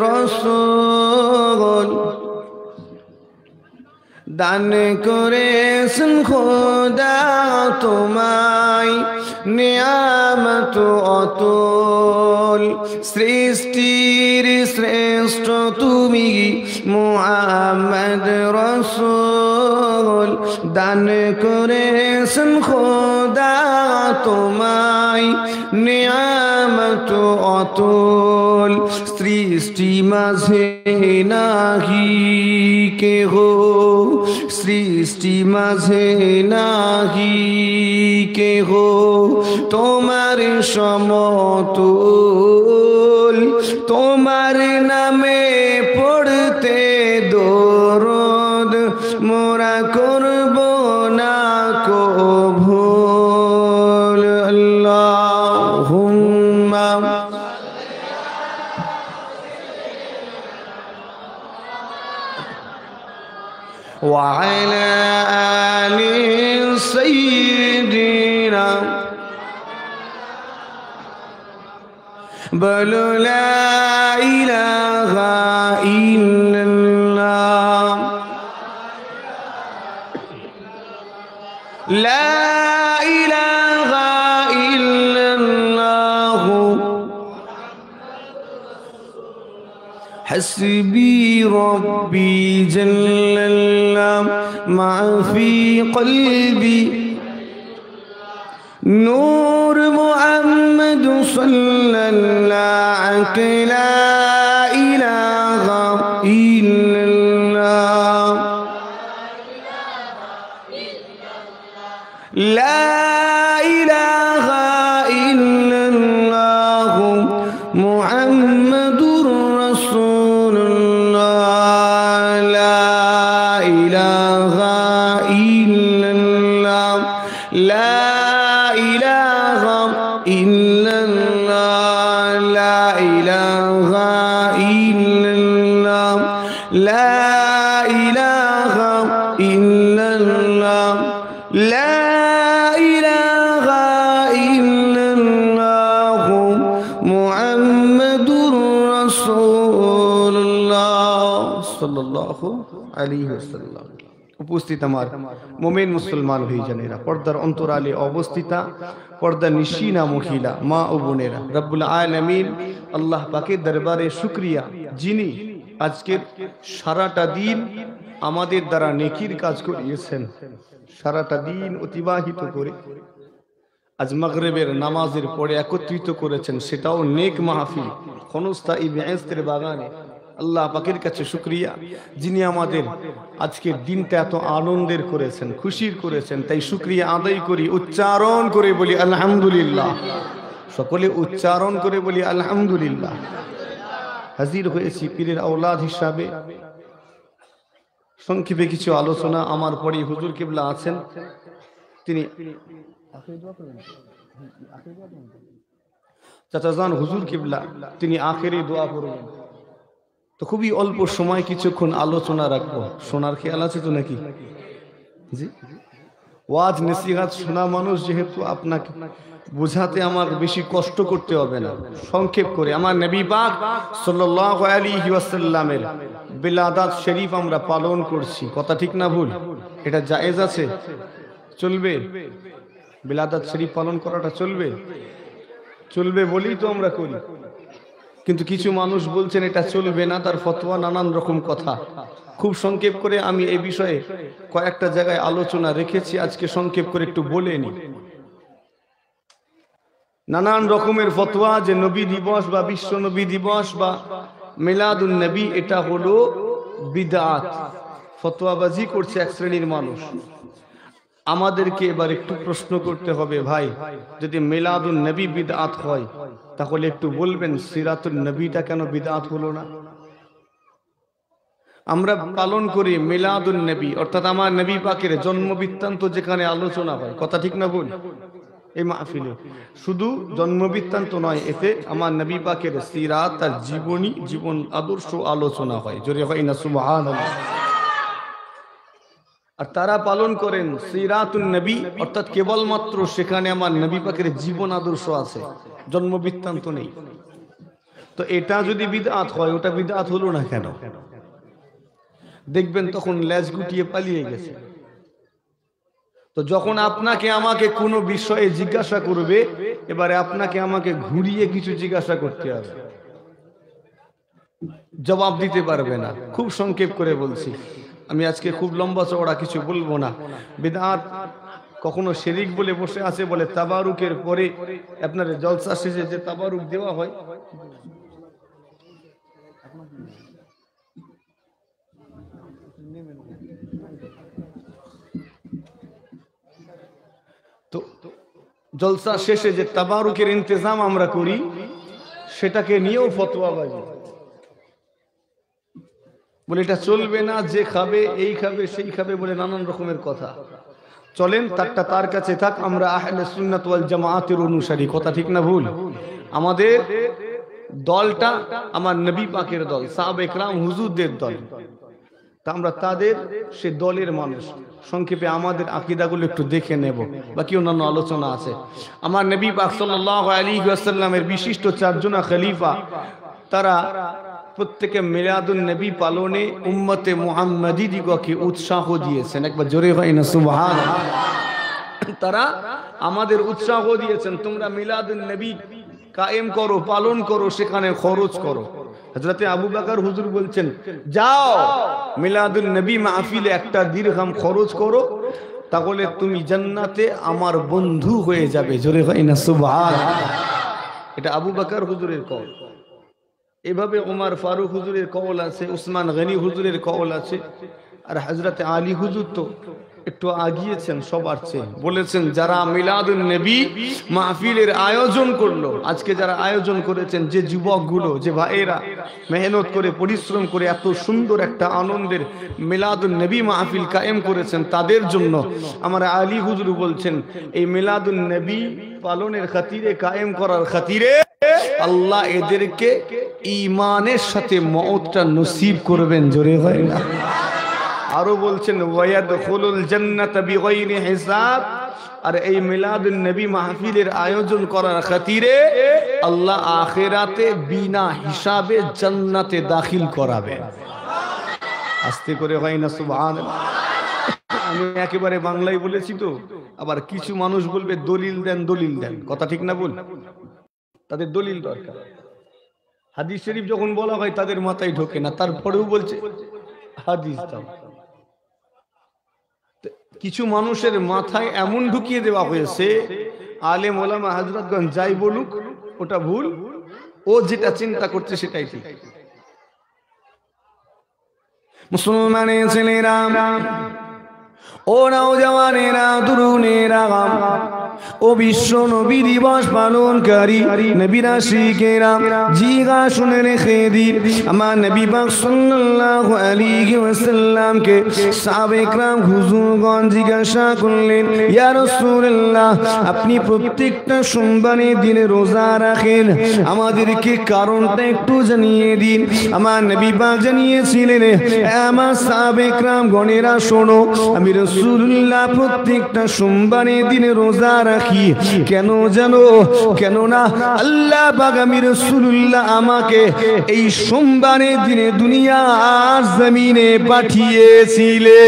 রসুল দান করেছেন খোদা তোমায় নিয়ামত অতুল সৃষ্টির শ্রেষ্ঠ তুমি মুহাম্মদ রসুল দান করেছেন খোদা তোমায় নিয়ামত অতুল সৃষ্টি মাঝে নাহি কেহ সৃষ্টি মাঝে নাহি কেহ তোমার সমতুল তোমার নামে পড়তে দরুদ মোরা করব না কভুল আল্লাহুম্মা وعلى آل سيدنا بلو لا إله إلا الله لا إله إلا الله حسبي ربي جل الله ما في قلبي نور محمد صلى الله عليه لا إله إلا الله لا إله إلا الله محمد رسول الله لا إله إلا الله لا إله إلا الله لا إله إلا الله لا إله إلا الله لا إله إلا الله محمد رسول الله صلى الله عليه وسلم উপস্থিত আমার মুমিন মুসলমান ভাইজানেরা, পর্দার অন্তরালে অবস্থিতা, পর্দা নিশিনা মহিলা মা ও বোনেরা, রব্বুল আলামিন আল্লাহ পাকের দরবারে শুকরিয়া, যিনি আজকের সারাটা দিন আমাদের দ্বারা নেকির কাজ করিয়েছেন। সারাটা দিন অতিবাহিত করে আজ মাগরিবের নামাজের পরে একত্রিত করেছেন, সেটাও নেক মাহফিল খনস্তাই বেহেশতের বাগানে। আল্লাহ পাকের কাছে শুকরিয়া, যিনি আমাদের আজকের দিনটা এত আনন্দের করেছেন, খুশির করেছেন। তাই শুকরিয়া আদায় করি, উচ্চারণ করে বলি আলহামদুলিল্লাহ। সকলে উচ্চারণ করে বলি আলহামদুলিল্লাহ। হাজির হয়েছি পীরের আওলাদ হিসাবে। সংক্ষেপে কিছু আলোচনা। আমার পরে হুজুর কিবলা আছেন, তিনি চাচাজান হুজুর কিবলা, তিনি আখেরি দোয়া করবেন। তো খুবই অল্প সময় কিছুক্ষণ আলোচনা রাখবো। শোনার খেয়াল আছে তো নাকি? জি, ওয়াজ নসিহত শোনা মানুষ যেহেতু, আপনাকে বুঝাতে আমার বেশি কষ্ট করতে হবে না। সংক্ষেপ করে আমার নবী পাক সাল্লাল্লাহু আলাইহি ওয়াসাল্লামের বিলাদাত শরীফ আমরা পালন করছি। কথা ঠিক না ভুল? এটা জায়েজ আছে? চলবে? বিলাদাত শরীফ পালন করাটা চলবে? চলবে বলেই তো আমরা করি। কিন্তু কিছু মানুষ বলছেন এটা চলবে না, তার ফতোয়া, নানান রকম কথা। খুব সংক্ষেপ করে আমি এই বিষয়ে কয়েকটা জায়গায় আলোচনা রেখেছি, আজকে সংক্ষেপ করে একটু বলে নি। নানান রকমের ফতোয়া যে নবী দিবস বা বিশ্ব নবী দিবস বা মিলাদুন নবী এটা হলো বিদআত, ফতোয়াবাজি করছে এক শ্রেণীর মানুষ। আমাদেরকে এবার একটু প্রশ্ন করতে হবে, ভাই যদি মিলাদুন নবী বিদআত হয় তাহলে একটু বলবেন সিরাতুন নবীটা কেন বিদআত হলো না? আমরা পালন করি মিলাদুন নবী, অর্থাৎ আমার নবী পাকের জন্ম বৃত্তান্ত যেখানে আলোচনা হয়। কথা ঠিক না ভুল? এই মাহফিলে শুধু জন্ম বৃত্তান্ত নয়, এতে আমার নবী পাকের সিরাত, তার জীবনী, জীবন আদর্শ আলোচনা হয়। জোরে হয় না সুবহানাল্লাহ? আর তারা পালন করেন সিরাতুন নবী, অর্থাৎ কেবলমাত্র সেখানে আমার নবী পাকের জীবন আদর্শ আছে, জন্ম বৃত্তান্ত নেই। তো এটা যদি বিদআত হয়, ওটা বিদআত হলো না কেন? দেখবেন তখন লেজ গুটিয়ে পালিয়ে গেছে। তো যখন আপনাকে আমাকে কোনো বিষয়ে জিজ্ঞাসা করবে, এবারে আপনাকে আমাকে ঘুরিয়ে কিছু জিজ্ঞাসা করতে হবে, জবাব দিতে পারবে না। খুব সংক্ষেপ করে বলছি, আমি আজকে খুব লম্বা চওড়া কিছু বলবো না। বিদআত কখনো শিরক বলে বসে আছে, বলে তাবারুকের পরে আপনার জলসা শেষে যে তাবারুক দেওয়া হয়, তো জলসা শেষে যে তাবারুকের ইন্তজাম আমরা করি, সেটাকে নিয়েও ফতোয়াবাজি, বলে এটা চলবে না, যে খাবে এই খাবে সেই খাবে, বলে নানান রকমের কথা। চলেন তারটা তার কাছে থাক, আমরা আহলে সুন্নাত ওয়াল জামাআতের অনুসারী, কথা ঠিক না ভুল? আমাদের দলটা আমার নবী পাকের দল, সাহাবায়ে কেরাম হুজুরদের দল, তা আমরা তাদের সে দলের মানুষ। সংক্ষেপে আমাদের আকীদাগুলো একটু দেখে নেব, বাকি অন্যান্য আলোচনা আছে। আমার নবী পাক সাল্লাল্লাহু আলাইহি ওয়াসাল্লামের বিশিষ্ট চারজনা খলিফা, তারা প্রত্যেকে মিলাদুন নবী পালনে উম্মতে মুহাম্মাদী দিগকে উৎসাহ দিয়েছেন। একবার জোরে হয় না সুবহানাল্লাহ। তারা আমাদের উৎসাহ দিয়েছেন, তোমরা মিলাদুন নবী কায়েম করো, পালন করো, সেখানে খরচ করো। হযরতে আবু বকর হুজুর বলছেন, যাও মিলাদুন নবী মাহফিলে একটা দিরহাম খরচ করো, তাহলে তুমি জান্নাতে আমার বন্ধু হয়ে যাবে। জোরে হয় না সুবহানাল্লাহ। এটা আবু বকর হুজুরের কওল। এভাবে ওমর ফারুক হুজুরের কওল আছে, উসমান গনি হুজুরের কওল আছে, আর হযরতে আলী হুজুর তো একটু আগিয়েছেন সবার চেয়ে, বলেছেন যারা মিলাদুন নবী মাহফিলের আয়োজন করলো, আজকে যারা আয়োজন করেছেন, যে যুবকগুলো, যে ভাইয়েরা মেহনত করে পরিশ্রম করে এত সুন্দর একটা আনন্দের মিলাদুন নবী মাহফিল কায়েম করেছেন, তাদের জন্য আমার আলী হুজুর বলছেন, এই মিলাদুন নবী পালনের খাতিরে, কায়েম করার খাতিরে আল্লাহ এদেরকে ঈমানের সাথে মওতটা নসিব করবেন। জোরে হয় না? আরো বলছেন ওয়ায়াদখুলুল জান্নাতা বিগাইরি হিসাব, আর এই মিলাদুন নবী মাহফিলের আয়োজন করার খাতিরে আল্লাহ আখিরাতে বিনা হিসাবে জান্নাতে দাখিল করাবেন। আস্তে করে হয় না সুবহানাল্লাহ। আমি একেবারে বাংলায় বলেছি তো, আবার কিছু মানুষ বলবে দলিল দেন, দলিল দেন, কথা ঠিক না বল? তাদের দলিল দরকার। হাদিস শরীফ যখন বলা হয় তাদের মাথায় ঢোকে না, তারপরেও বলছে হাদিস দাও। কিছু মানুষের মাথায় এমন ঢুকিয়ে দেওয়া হয়েছে, আলেম ওলামা হযরতগণ যাই বলুক ওটা ভুল, ও যেটা চিন্তা করছে সেটাই ঠিক। মুসলমানের ছেলেরা, ও নওজওয়ানেরা, তরুণেরা, ও বিশ্ব নবী দিবস পালনকারী নবীর আশিকেরা, জিগা শুনে রেখে দিন, আমার নবী পাক সাল্লাল্লাহু আলাইহি ওয়াসাল্লামকে সাহাবায়ে কেরাম হুজুরগণ জিজ্ঞাসা করলেন, ইয়া রাসূলুল্লাহ, আপনি প্রত্যেকটা সোমবারের দিনে রোজা রাখেন, আমাদেরকে কারণটা একটু জানিয়ে দিন। আমার নবী পাক জানিয়েছিলেন, আমার সাহাবায়ে কেরাম গণেরা শোনো, আমি রাসূলুল্লাহ প্রত্যেকটা সোমবারের দিনে রোজা রাখি, কেন জানো? কেননা আল্লাহ পাক আমি রাসূলুল্লাহ আমাকে এই সোমবারের দিনে দুনিয়ার জমিনে পাঠিয়েছিলেন।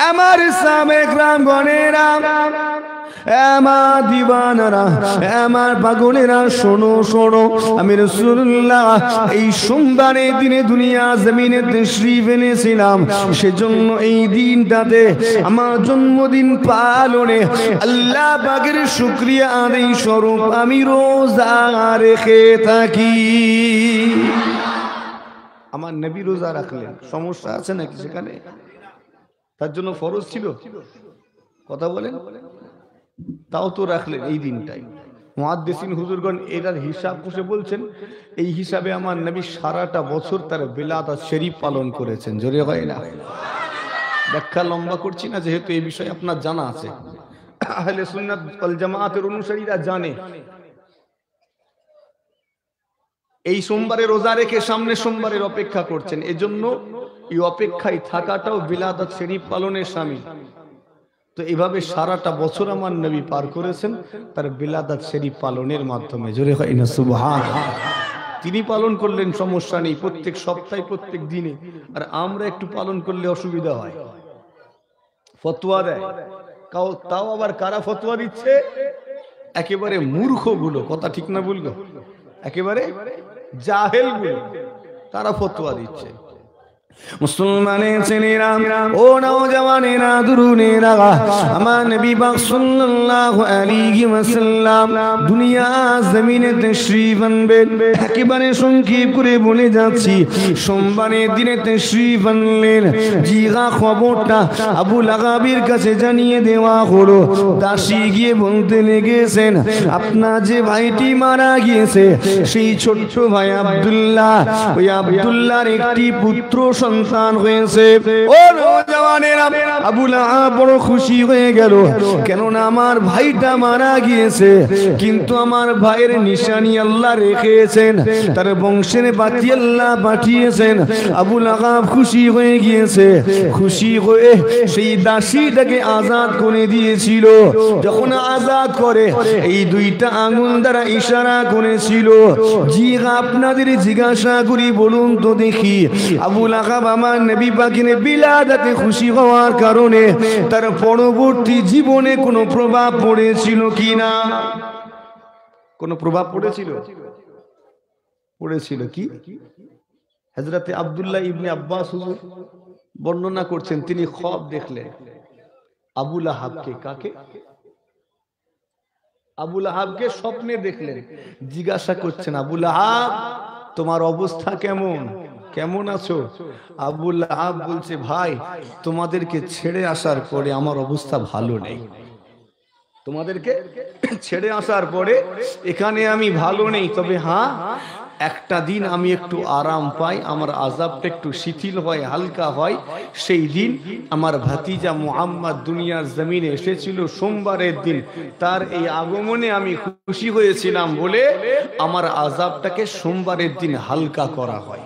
আমার সাহাবায়ে কেরাম গণেরা, আমার দিওয়ানারা, আমার পাগলেরা, শোনো শোনো, আমি রাসূলুল্লাহ এই সোমবারের দিনে দুনিয়া জমিনে তাশরীফ এনেছিলাম, সেজন্য এই দিনটাতে আমার জন্মদিন পালনে আল্লাহ পাকের শুকরিয়া আদায় স্বরূপ আমি রোজা রেখে থাকি। আমার নবী রোজা রাখলেন, সমস্যা আছে নাকি সেখানে? তার জন্য ফরজ ছিল? কথা বলেন। তাও তো রাখলেন এই দিনটাই। মুহাদ্দিসিন হুজুরগণ এটার হিসাব কষে বলছেন, এই হিসাবে আমার নবী সারাটা বছর তার বিলাদাত শরীফ পালন করেছেন। জোরে হয় না? ব্যাখ্যা লম্বা করছি না, যেহেতু এই বিষয়ে আপনার জানা আছে। আহলে সুন্নাত ওয়াল জামাআতের অনুসারীরা জানে এই সোমবারে রোজা রেখে সামনে সোমবারের অপেক্ষা করছেন, এজন্য এই অপেক্ষায় থাকাটাও বিলাদাত শরীফ পালনের শামিল। তো তো এইভাবে সারাটা বছর আমার নবী পার করেছেন তার বিলাদাত শরীফ পালনের মাধ্যমে। জোরে হয় না সুবহানাল্লাহ। তিনি পালন করলেন, সমস্যা নেই, প্রত্যেক সপ্তাহে প্রত্যেক দিনে। আর আমরা একটু পালন করলে অসুবিধা হয়, ফতোয়া দেয়। তাও আবার কারা ফতোয়া দিচ্ছে? একেবারে মূর্খগুলো, কথা ঠিক না বলবো, একেবারে জাহেলগুলো, তারা ফতোয়া দিচ্ছে। মুসলমানের ছেলেরা, ও নওজওয়ানেরা, তরুণেরা, আমার নবী পাক সাল্লাল্লাহু আলাইহি ওয়াসাল্লাম দুনিয়া জমিনে তাশরীফ আনবেন। একেবারে সংক্ষেপ করে বলে যাচ্ছি, সোমবারের দিনে তাশরীফ আনলেন। জিগা খবরটা আবু লাহাবের কাছে জানিয়ে দেওয়া হলো। দাসী গিয়ে বলতে লেগেছেন, আপনার যে ভাইটি মারা গিয়েছে সেই ছোট্ট ভাই আব্দুল্লাহ, ওই আব্দুল্লাহর একটি পুত্র সন্তান হয়েছে। ও নওজওয়ানেরা, আবু লাহাব বড় খুশি হয়ে গেল, কেননা আমার ভাইটা মারা গিয়েছে, কিন্তু আমার ভাইয়ের নিশানি আল্লাহ রেখেছেন, তার বংশের বাতি আল্লাহ পাঠিয়েছেন। আবু লাহাব খুশি হয়ে গিয়েছে। খুশি হয়ে সেই দাসীটাকে আজাদ করে দিয়েছিল। যখন আজাদ করে এই দুইটা আঙ্গুল দ্বারা ইশারা করেছিল। জি, আপনাদের জিজ্ঞাসা করি, বলুন তো দেখি, আবু লাহাব আমার নবী পাকের বিলাদাতে খুশি হওয়ার কারণে তার পরবর্তী জীবনে কোনো প্রভাব পড়েছিল কিনা? কোনো প্রভাব পড়েছিল? পড়েছিল। কি? হযরতে আব্দুল্লাহ ইবনে আব্বাস হুজুর বর্ণনা করছেন, তিনি খ্বাব দেখলেন আবু লাহাবকে। কাকে? আবু লাহাবকে স্বপ্নে দেখলেন। জিজ্ঞাসা করছেন, আবু লাহাব তোমার অবস্থা কেমন, কেমন আছো? আবু লাহাব বলছে, ভাই তোমাদেরকে ছেড়ে আসার পরে আমার অবস্থা ভালো নেই। তোমাদেরকে ছেড়ে আসার পরে এখানে আমি ভালো নেই, তবে হ্যাঁ একটা দিন আমি একটু আরাম পাই, আমার আযাবটা একটু শিথিল হয়, হালকা হয়। সেই দিন আমার ভাতিজা মুহাম্মদ দুনিয়ার জমিনে এসেছিল সোমবারের দিন, তার এই আগমনে আমি খুশি হয়েছিলাম বলে আমার আযাবটাকে সোমবারের দিন হালকা করা হয়।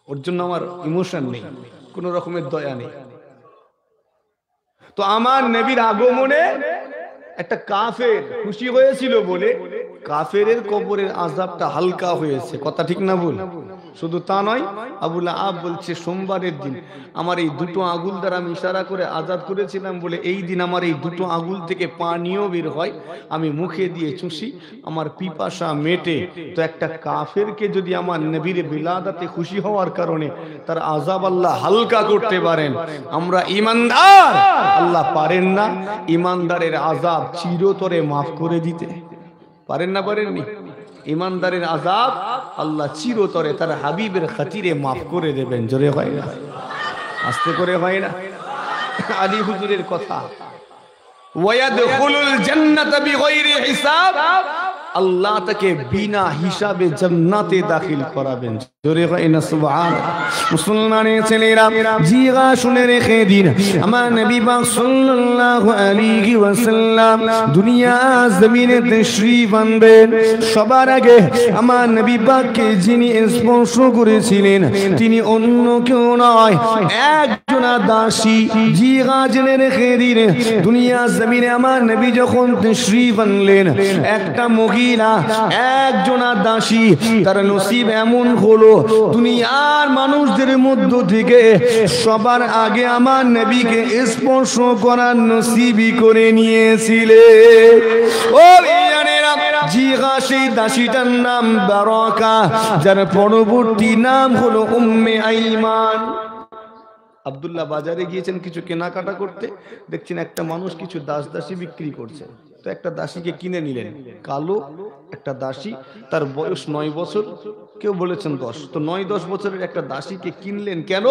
ওর জন্য আমার ইমোশন নেই, কোন রকমের দয়া নেই। তো আমার নবীর আগমনে একটা কাফের খুশি হয়েছিল বলে কাফেরের কবরের আযাবটা হালকা হয়েছে, কথা ঠিক না বল? শুধু তা নয়, আবু লাহাব বলছে সোমবারের দিন আমার এই দুটো আঙ্গুল দ্বারা আমি ইশারা করে আজাদ করেছিলাম বলে এই দিন আমার এই দুটো আঙ্গুল থেকে পানিও বের হয়, আমি মুখে দিয়ে চুষি, আমার পিপাসা মেটে। তো একটা কাফেরকে যদি আমার নবীর বিলাদাতে খুশি হওয়ার কারণে তার আযাব আল্লাহ হালকা করতে পারেন, আমরা ঈমানদার, আল্লাহ পারেন না ঈমানদারের আযাব চিরতরে মাফ করে দিতে? পারেন না? পারেননি? ঈমানদারের আযাব আল্লাহ চিরতরে তার হাবিবের খাতিরে মাফ করে দেবেন। জোরে হয় না? আস্তে করে হয় না? আলী হুজুরের কথা, ওয়ায়াদখুলুল জান্নাতা বিগাইরি হিসাব, আল্লাহ তাকে বিনা হিসাবে জান্নাতে দাখিল করাবেন। জোরে হয় না সুবহানাল্লাহ? মুসলমানের ছেলেরা, জিগা শুনে রেখে দিন, আমার নবী পাক সাল্লাল্লাহু আলাইহি ওয়াসাল্লাম দুনিয়া জমিনে তাশরীফ আনবেন। সবার আগে আমার নবী পাককে যিনি স্পর্শ করেছিলেন তিনি অন্য কেউ নয়, একজনা দাসী। জিগা জেনে রেখে দিন, দুনিয়া জমিনে আমার নবী যখন তাশরীফ আনলেন, একটা মহিলা, একজনা দাসী, তার নসিব এমন হলো দুনিয়ার মানুষদের মধ্য থেকে সবার আগে আমার নবীকে স্পর্শ করার নসিবই করে নিয়েছিলে। ও জানেরা, জিগা সেই দাসীটার নাম বারাকা, যার পরবর্তী নাম হলো উম্মে আইমান। আব্দুল্লাহ বাজারে গিয়েছেন কিছু কেনাকাটা করতে, দেখছেন একটা মানুষ কিছু দাস দাসী বিক্রি করছে। তো একটা দাসীকে কিনে নিলেন, কালো একটা দাসী, তার বয়স 9 বছর, কেউ বলেছেন 10। তো 9-10 বছরের একটা দাসীকে কিনলেন কেন?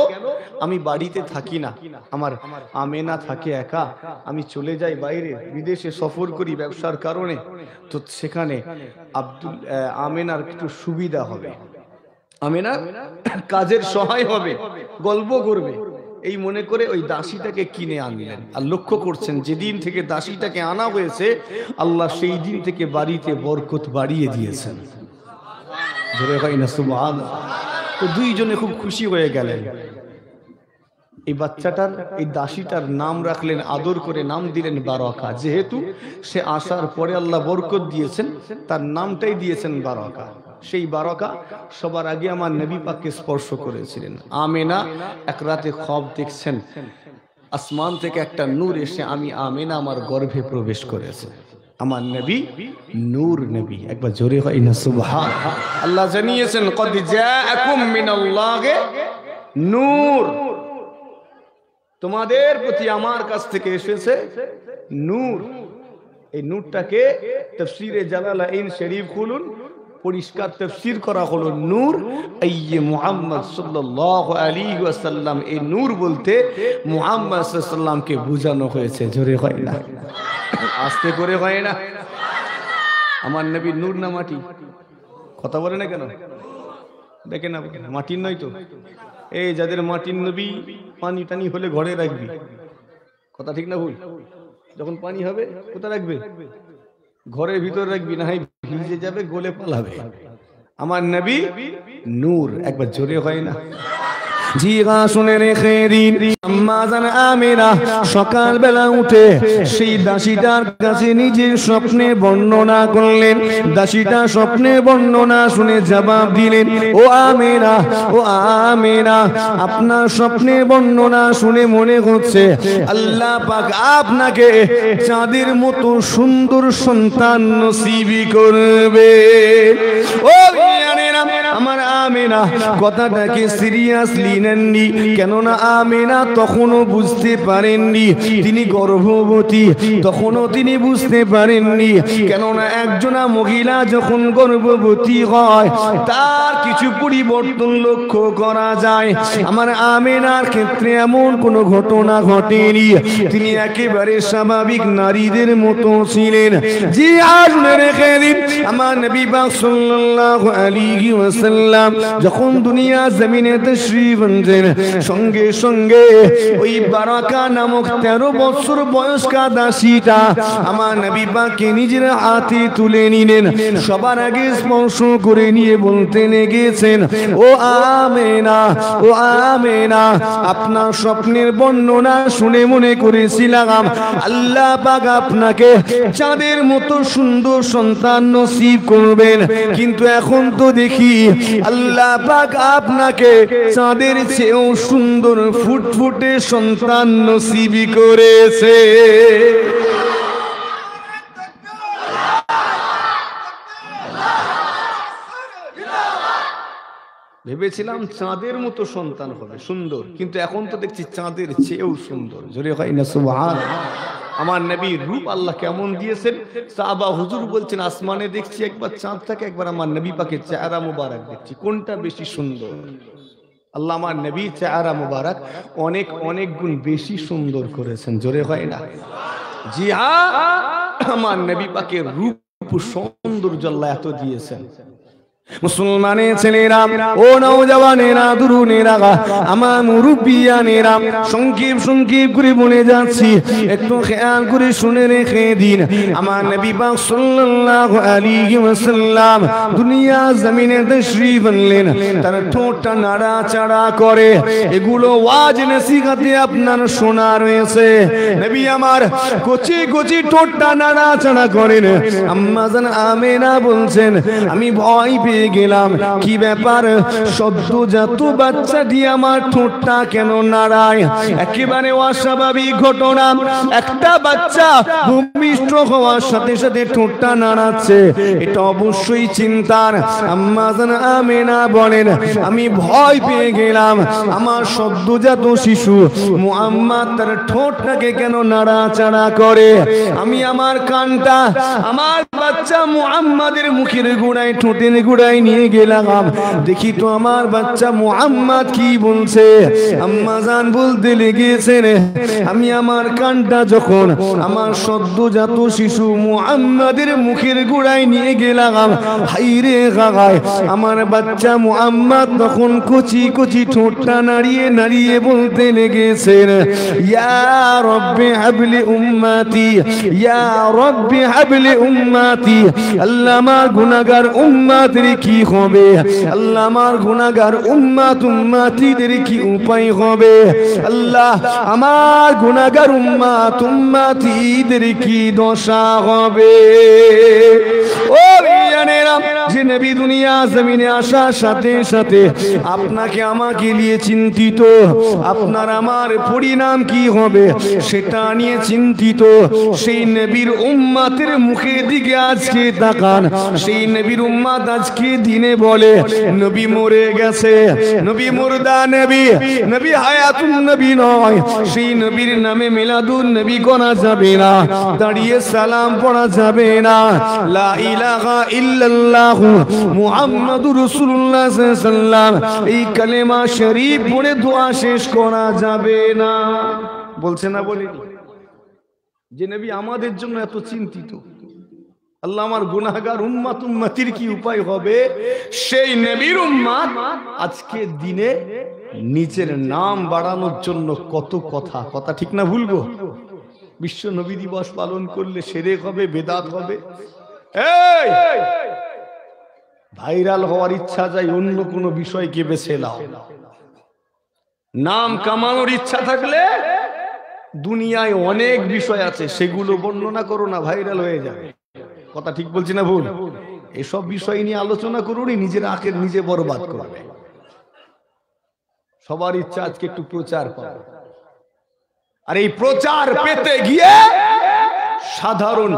আমি বাড়িতে থাকি না, আমার আমেনা থাকে একা, আমি চলে যাই বাইরে, বিদেশে সফর করি ব্যবসার কারণে, তো সেখানে আমেনার একটু সুবিধা হবে, আমেনার কাজের সহায় হবে, গল্প করবে, এই মনে করে ওই দাসীটাকে কিনে আনলেন। আর লক্ষ্য করছেন যেদিন থেকে দাসীটাকে আনা হয়েছে আল্লাহ সেই দিন থেকে বাড়িতে বরকত বাড়িয়ে দিয়েছেন। জোরে হয় না সুবহানাল্লাহ? তো দুইজনে খুব খুশি হয়ে গেলেন। এই বাচ্চাটার, এই দাসীটার নাম রাখলেন, আদর করে নাম দিলেন বারাকা। যেহেতু সে আসার পরে আল্লাহ বরকত দিয়েছেন, তার নামটাই দিয়েছেন বারাকা। সেই বারাকা সবার আগে আমার নবী পাককে স্পর্শ করেছিলেন। আমেনা এক রাতে খ্বব দেখছেন, আসমান থেকে একটা নূর এসে আমি আমেনা আমার গর্ভে প্রবেশ করেছে। আমার নবী নূর নবী, একবার জোরে হয় না সুবহান। আল্লাহ জানিয়েছেন কদ জাআকুম মিনাল্লাহি নূর, তোমাদের প্রতি আমার কাছ থেকে এসেছে নূর। এই নূরটাকে তাফসীরে জালালাইন শরীফ খুলুন, পরিষ্কার তাফসীর করা হলো নূর আইয়ে মুহাম্মদ সাল্লাল্লাহু আলাইহি ওয়াসাল্লাম। এই নূর বলতে মুহাম্মদ সাল্লাল্লাহু আলাইহি ওয়াসাল্লামকে বোঝানো হয়েছে। জোরে হয় না, আস্তে করে হয় না। আমার নবী নূর না মাটি? কথা বলে না কেন? দেখে না, মাটির নয় তো। এই যাদের মাটির নবী, পানি টানি হলে ঘরে রাখবি, কথা ঠিক না ভুল? যখন পানি হবে কোথায় রাখবে? ঘরের ভিতর রাখবি, না হয় ভিজে যাবে, গলে পালাবে। আমার নবী নূর, একবার জোরে হয় না। জিগা শুনে রেখে দিন, আম্মা জান আমিনা সকালবেলা উঠে সেই দাসীটার কাছে নিজের স্বপ্নের বর্ণনা করলেন। দাসীটা স্বপ্নের বর্ণনা শুনে জবাব দিলেন, ও আমিনা, ও আমিনা, আপনার স্বপ্নের বর্ণনা শুনে মনে হচ্ছে আল্লাহ পাক আপনাকে চাঁদের মতো সুন্দর সন্তান নসিব করবে। ও আমার আমিনা কথাটাকে সিরিয়াসলি নেননি, কেননা আমিনা তখনও বুঝতে পারেননি তিনি গর্ভবতী, তখনও তিনি বুঝতে পারেননি। কেননা একজনা মহিলা যখন গর্ভবতী হয় তার কিছু পরিবর্তন লক্ষ্য করা যায়। আমার আমিনার ক্ষেত্রে এমন কোনো ঘটনা ঘটেনি, তিনি একেবারে স্বাভাবিক নারীদের মতো ছিলেন। জি আসলে রেখে দিন, আমার নবী পাক সাল্লাল্লাহু আলাইহি ওয়াসাল্লাম যখন দুনিয়া জমিনে তাশরীফ আনলেন, সঙ্গে সঙ্গে ওই বারাকা নামক 13 বছর বয়স্কা দাসীটা আমার নবী পাককে নিজের হাতে তুলে নিলেন। সবার আগে স্পর্শ করে নিয়ে বলতে লেগেছেন, ও আমেনা, ও আমেনা, আপনার স্বপ্নের বর্ণনা শুনে মনে করেছিলাম আল্লাহ পাক আপনাকে চাঁদের মতো সুন্দর সন্তান নসিব করবেন, কিন্তু এখন তো দেখি আল্লাহ পাক আপনাকে চাঁদের চেয়েও সুন্দর ফুটফুটে সন্তান নসিব করেছে। ভেবেছিলাম চাঁদের মতো সন্তান হবে সুন্দর, কিন্তু এখন তো দেখছি চাঁদের চেয়েও সুন্দর। জোরে হয় না সুবহানাল্লাহ। আমার নবীর রূপ আল্লাহ কেমন দিয়েছেন, সাহাবা হুজুর বলছেন আসমানে দেখছি একবার চাঁদটাকে, একবার আমার নবী পাকের চেহারা মুবারক দেখছি, কোনটা বেশি সুন্দর? আল্লাহ আমার নবীর চেহারা মুবারক অনেক অনেক গুণ বেশি সুন্দর করেছেন। জোরে হয় না? জি হ্যাঁ, আমার নবী পাকের রূপ সৌন্দর্য আল্লাহ এত দিয়েছেন। মুসলমানের ছেলেরা, ও নওজওয়ানেরা, তরুণেরা, আমার মুরব্বিয়ানেরা, সংক্ষেপ সংক্ষেপ করে বলে যাচ্ছি, একটু খেয়াল করে শুনে রেখে দিন। আমার নবী পাক সাল্লাল্লাহু আলাইহি ওয়াসাল্লাম দুনিয়া জমিনে তাশরীফ আনলেন, তার ঠোঁটটা নাড়াচাড়া করে, এগুলো ওয়াজ নসিহতে আপনার শোনা রয়েছে। নবী আমার কচি কচি ঠোঁটটা নাড়াচাড়া করেন। আম্মা জান আমেনা বলছেন, আমি ভয় পেয়ে গেলাম, কি ব্যাপার, সদ্যজাত বাচ্চাটি আমার ঠোঁটটা কেন নাড়ায়? একেবারে অস্বাভাবিক ঘটনা, একটা বাচ্চা ভূমিষ্ঠ হওয়ার সাথে সাথে ঠোঁটটা নাড়াচ্ছে, এটা অবশ্যই চিন্তার। আম্মা জান আমেনা বলেন, আমি ভয় পেয়ে গেলাম, আমার সদ্যজাত শিশু মুহাম্মদ তার ঠোঁটটাকে কেন নাড়াচাড়া করে? আমি আমার কানটা আমার বাচ্চা মুহাম্মাদের মুখের গোড়ায়, ঠোঁটের গোড়ায় নিয়ে গেলাম, দেখি তো আমার বাচ্চা মুহাম্মদ কি বলছে। আম্মা জান বলতে লেগেছেন, আমি আমার কানটা যখন আমার সদ্যজাত শিশু মুহাম্মাদের মুখের গোড়ায় নিয়ে গেলাম, হাইরে গাগায়, আমার বাচ্চা মুহাম্মদ তখন কচি কচি ঠোঁটটা নাড়িয়ে নাড়িয়ে বলতে লেগেছেন, ইয়া রব্বি হাবলি উম্মতি, ইয়া রব্বি হাবলি উম্মতি, আল্লাহ আমার গুনাহগার উম্মতের কি হবে? আল্লাহ আমার গুনাহগার উম্মতিদের কি উপায় হবে? আল্লাহ আমার গুনাহগার উম্মতিদের কি দশা হবে? ও জানেরা, যে নবী দুনিয়া জমিনে আসার সাথে সাথে আপনাকে আমাকে নিয়ে চিন্তিত, আপনার আমার পরিণাম কি হবে সেটা নিয়ে চিন্তিত। সেই নবীর উম্মতের মুখের দিকে আজকে তাকান। সেই নবীর উম্মত আজকে দিনে বলে নবী মরে গেছে, নবী মুর্দা নবী, নবী হায়াতুন নবী নয়। সেই নবীর নামে মিলাদুন নবী করা যাবে না, দাঁড়িয়ে সালাম পড়া যাবে না, লা ইলাহা ইল্লাল্লাহ মুহাম্মাদুর রাসূলুল্লাহ সাল্লাল্লাহু আলাইহি ওয়াসাল্লাম এই কালেমা শরীফ পড়ে দোয়া শেষ করা যাবে না। বলছে না বলেনি? যে নবী আমাদের জন্য এত চিন্তিত, আল্লাহ আমার গুনাহগার উম্মতির কি উপায় হবে? সেই নবীর উম্মত আজকে দিনে নিজের নাম বাড়ানোর জন্য কত কথা, কথা ঠিক না ভুল গো? বিশ্ব নবী দিবস পালন করলে শিরক হবে, বেদাত হবে। এই ভাইরাল হওয়ার ইচ্ছা যাই অন্য কোনো বিষয়কে বেছে নাও। নাম কামানোর ইচ্ছা থাকলে দুনিয়ায় অনেক বিষয় আছে, সেগুলো বর্ণনা করো না, ভাইরাল হয়ে যাবে। কথা ঠিক বলছি না ভুল? এসব বিষয় নিয়ে আলোচনা করুন, নিজের আখের নিজে বরবাদ করবে। সবার ইচ্ছা আজকে একটু প্রচার পাবে, আর এই প্রচার পেতে গিয়ে সাধারণ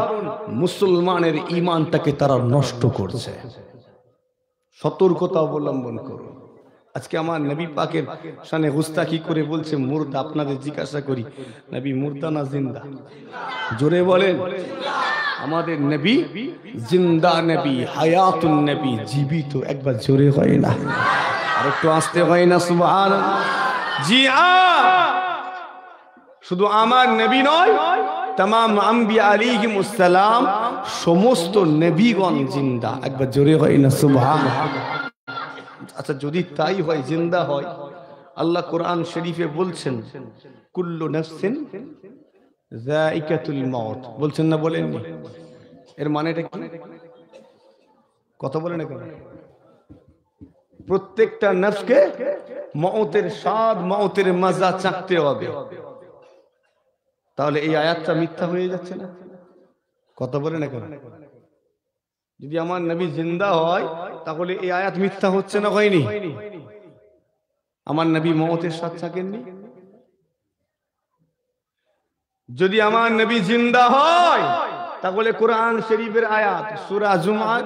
মুসলমানের ঈমানটাকে তারা নষ্ট করছে। সতর্কতা অবলম্বন করুন। আজকে আমার নবী পাকের শানে গুস্তাখি করে বলছে মুর্দা। আপনাদের জিজ্ঞাসা করি, নবী মুর্দা না জিন্দা? জোরে বলেন। আমাদের নবী জিন্দা নবী, হায়াতুন নবী, জীবিত। একবার জোরে হয় না, আর একটু আসতে হয় না? সুবহানাল্লাহ। জি শুধু আমার নবী নয়, तमाम अंबिया अलैहिमुस सलाम समस्त नबीगण जिंदा। একবার জোরে হয় না সুবহানাল্লাহ। আচ্ছা যদি তাই হয়, জিন্দা হয়, আল্লাহ কোরআন শরীফে বলছেন কুল্লু নাফসিন যায়িকাতুল মউত, বলছেন না বলেননি? এর মানেটা কি? কথা বলেন না কেন? প্রত্যেকটা নফসকে মউতের স্বাদ, মউতের মজা চাখতে হবে। তাহলে এই আয়াতটা মিথ্যা হয়ে যাচ্ছে না? কথা বলে না কেন? যদি আমার নবী জিন্দা হয় তাহলে এই আয়াত মিথ্যা হচ্ছে না, হয়নি? আমার নবী মওতের স্বাদ চাখেননি? যদি আমার নবী জিন্দা হয় তাহলে কোরআন শরীফের আয়াত সূরা জুমআর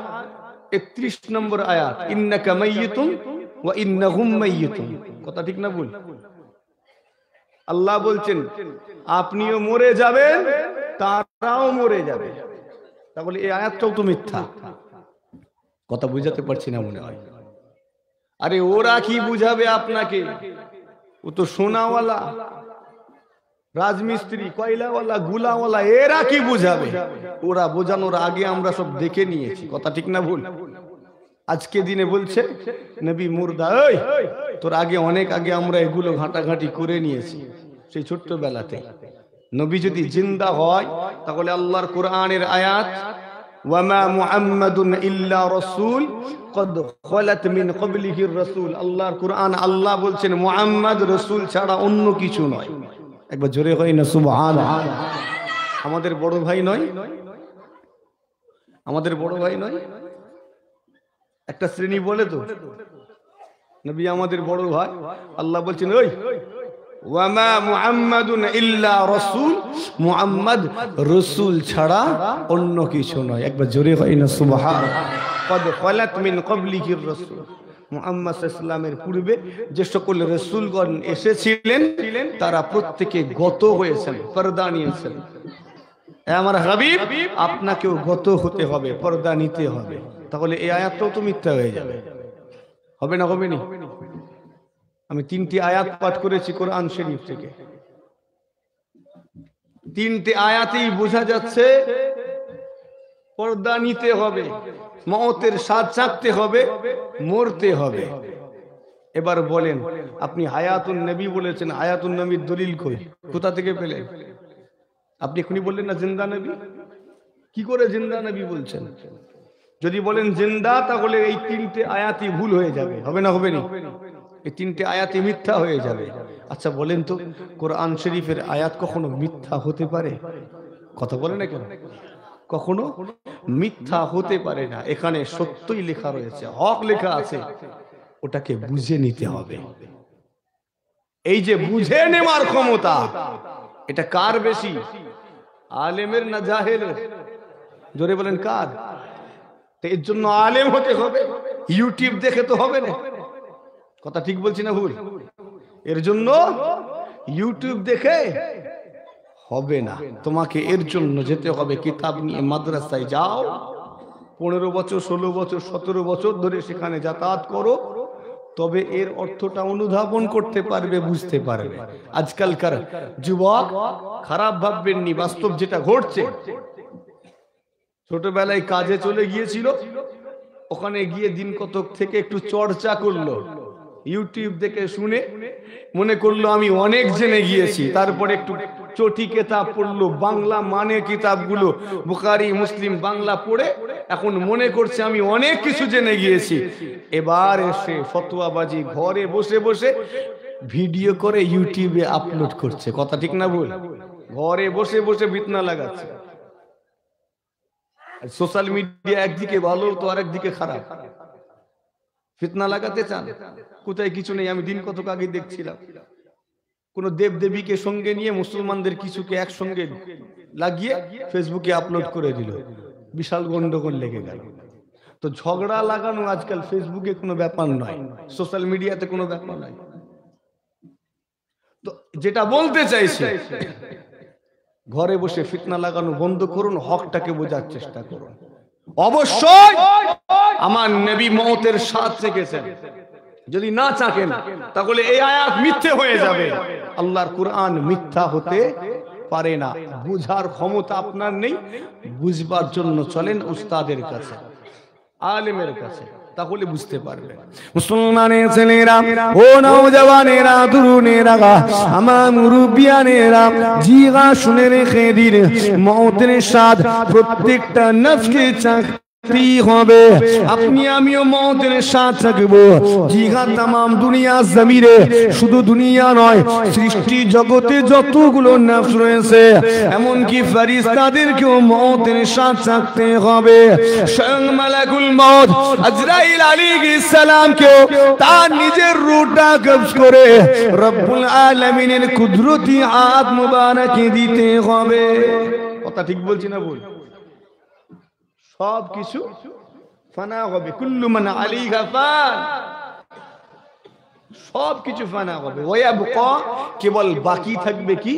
31 নম্বর আয়াত, ইন্নাকা মাইয়িতুন ওয়া ইন্নাহুম মাইয়িতুন। কথা ঠিক না ভুল? আল্লাহ বলছেন আপনিও মরে যাবেন, তারাও মরে যাবে। তাহলে এই আয়াতটাও তো মিথ্যা। কথা বুঝাতে পারছি না মনে হয়? আরে ওরা কি বুঝাবে আপনাকে? ও তো সোনাওয়ালা, রাজমিস্ত্রি, কয়লাওয়ালা, গুলাওয়ালা, এরা কি বুঝাবে? ওরা বোঝানোর আগে আমরা সব দেখে নিয়েছি। কথা ঠিক না ভুল? আজকে দিনে বলছে নবী মুর্দা। ওই তোর আগে, অনেক আগে আমরা এগুলো ঘাটাঘাটি করে নিয়েছি, সেই ছোট্টবেলাতে। নবী যদি জিন্দা হয় তাহলে আল্লাহর কোরআনের আয়াত ওয়ামা মুহাম্মাদুন ইল্লা রাসূল কদ খালাত মিন ক্বাবলিহির রাসূল, আল্লাহর কোরআন আল্লাহ বলছেন মুহাম্মদ রাসূল ছাড়া অন্য কিছু নয়। একবার জোরে হয় না সুবহানাল্লাহ? আমাদের বড় ভাই নয়? আমাদের বড় ভাই নয়? একটা শ্রেণী বলে তো নবী আমাদের বড় ভাই। আল্লাহ বলছেন ওই ওয়ামা মুহাম্মাদুন ইল্লা রাসূল, মুহাম্মদ রাসূল ছাড়া অন্য কিছু নয়। একবার জোরে হয় না সুবহানাল্লাহ? কদ খালাত মিন ক্বাবলিহির রাসূল, মুহাম্মদ সাল্লাল্লাহু আলাইহি ওয়াসাল্লামের পূর্বে যে সকল রাসূলগণ এসেছিলেন তারা প্রত্যেকে গত হয়েছেন, পর্দা নিয়েছেন। আমার হাবিব আপনাকেও গত হতে হবে, পর্দা নিতে হবে। তাহলে এই আয়াতটাও তো মিথ্যা হয়ে যাবে। হবে না? হবে না? আমি 3টি আয়াত পাঠ করেছি কোরআন শরীফ থেকে। 3টে আয়াতেই বোঝা যাচ্ছে পর্দা নিতে হবে, মওতের স্বাদ চাখতে হবে, মরতে হবে। এবার বলেন, আপনি হায়াতুন নবী বলেছেন, হায়াতুন নবীর দলিল কই? কোথা থেকে পেলেন? আপনি এখনই বললেন না জিন্দা নবী। কি করে জিন্দা নবী বলছেন? যদি বলেন জিন্দা, তাহলে এই তিনটে আয়াতই ভুল হয়ে যাবে, হবে না? হবে না? এই তিনটে আয়াতই মিথ্যা হয়ে যাবে। আচ্ছা বলেন তো, কোরআন শরীফের আয়াত কখনো মিথ্যা হতে পারে? কথা বলে না কেন? কখনো মিথ্যা হতে পারে না। এখানে সত্যই লেখা রয়েছে, হক লেখা আছে, ওটাকে বুঝে নিতে হবে। এই যে বুঝে নেওয়ার ক্ষমতা, এটা কার বেশি, আলেমের না জাহেলের? জোরে বলেন কার? এর জন্য আলেম হতে হবে, ইউটিউব দেখে তো হবে না। কথা ঠিক বলছি না ভুল? এর জন্য ইউটিউব দেখে হবে না, তোমাকে এর জন্য যেতে হবে কিতাব নিয়ে মাদ্রাসায় যাও, 15 বছর 16 বছর 17 বছর ধরে সেখানে যাতায়াত করো, তবে এর অর্থটা অনুধাবন করতে পারবে, বুঝতে পারবে। আজকালকার যুবক খারাপ ভাববেননি, বাস্তব যেটা ঘটছে, ছোটবেলায় কাজে চলে গিয়েছিল, ওখানে গিয়ে দিন কতক থেকে একটু চর্চা করলো, ইউটিউব দেখে শুনে মনে করলো আমি অনেক জেনে গিয়েছি, তারপরে একটু চটি কিতাব পড়লো, বাংলা মানে কিতাবগুলো বুখারী মুসলিম বাংলা পড়ে এখন মনে করছে আমি অনেক কিছু জেনে গিয়েছি। এবার এসে ফতোয়াবাজি ঘরে বসে বসে ভিডিও করে ইউটিউবে আপলোড করছে। কথা ঠিক না ভুল? ঘরে বসে বসে বিতনা লাগাচ্ছে। সোশ্যাল মিডিয়া একদিকে ভালো তো আরেকদিকে খারাপ। ফিতনা লাগাতে চান, কোথায় কিছু নেই। আমি দিন কতক আগে দেখছিলাম, কোন দেব দেবীকে সঙ্গে নিয়ে মুসলমানদের কিছুকে একসঙ্গে লাগিয়ে ফেসবুকে আপলোড করে দিল, বিশাল গন্ডগোল লেগে গেল। তো ঝগড়া লাগানো আজকাল ফেসবুকে কোনো ব্যাপার নয়, সোশ্যাল মিডিয়াতে কোনো ব্যাপার নয়। তো যেটা বলতে চাইছে, ঘরে বসে ফিতনা লাগানো বন্ধ করুন, হকটাকে বোঝার চেষ্টা করুন। অবশ্যই আমার নবী মওতের স্বাদ চেখেছেন, যদি না চাকেন তাহলে এই আয়াত মিথ্যে হয়ে যাবে। আল্লাহর কুরআন মিথ্যা হতে পারে না। বুঝার ক্ষমতা আপনার নেই, বুঝবার জন্য চলেন উস্তাদের কাছে, আলেমের কাছে, তাহলে বুঝতে পারবেন। মুসলমানের ছেলেরা, ও নওজওয়ানেরা, তরুণেরা, আমার মুরব্বিয়ানেরা, জিগা শুনে রেখে দিন, মওতের স্বাদ প্রত্যেকটা নফসকে চাকরি হবে। আপনি আমিও মওতের স্বাদ থাকবো। জিগা তামাম দুনিয়া জমিনে, শুধু দুনিয়া নয়, সৃষ্টি জগতে যতগুলো নফস রয়েছে, এমনকি ফেরেশতাদেরকেও মওতের স্বাদ থাকতে হবে। স্বয়ং মালাকুল মউত আজরাইল আলাইহিস সালামকেও তার নিজের রূহটা কবজ করে রব্বুল আলামিনের কুদরতি হাত মুবারকে দিতে হবে। কথা ঠিক বলছি না ভুল? সব কিছু ফানা হবে, কুল্লু মান আলাইহা ফান, সব কিছু ফানা হবে। ওয়ায়াবকা, কেবল বাকি থাকবে কি,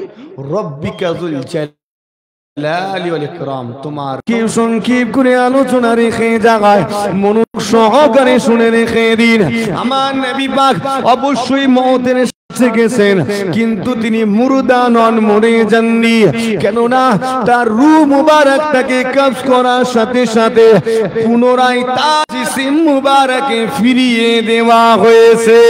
রব্বিকা যুল জালালি ওয়াল ইকরাম। তোমার কি সংক্ষেপ করে আলোচনা রেখে জায়গায় মনোযোগ সহকারে শুনে রেখে দিন। আমার নবী পাক অবশ্যই মওতের গেছেন, কিন্তু তিনি মুর্দা নন, মরে যাননি। কেননা তার রূহ মুবারকটাকে কবজ করার সাথে সাথে পুনরায় তার জিসিম মুবারকে ফিরিয়ে দেওয়া হয়েছে।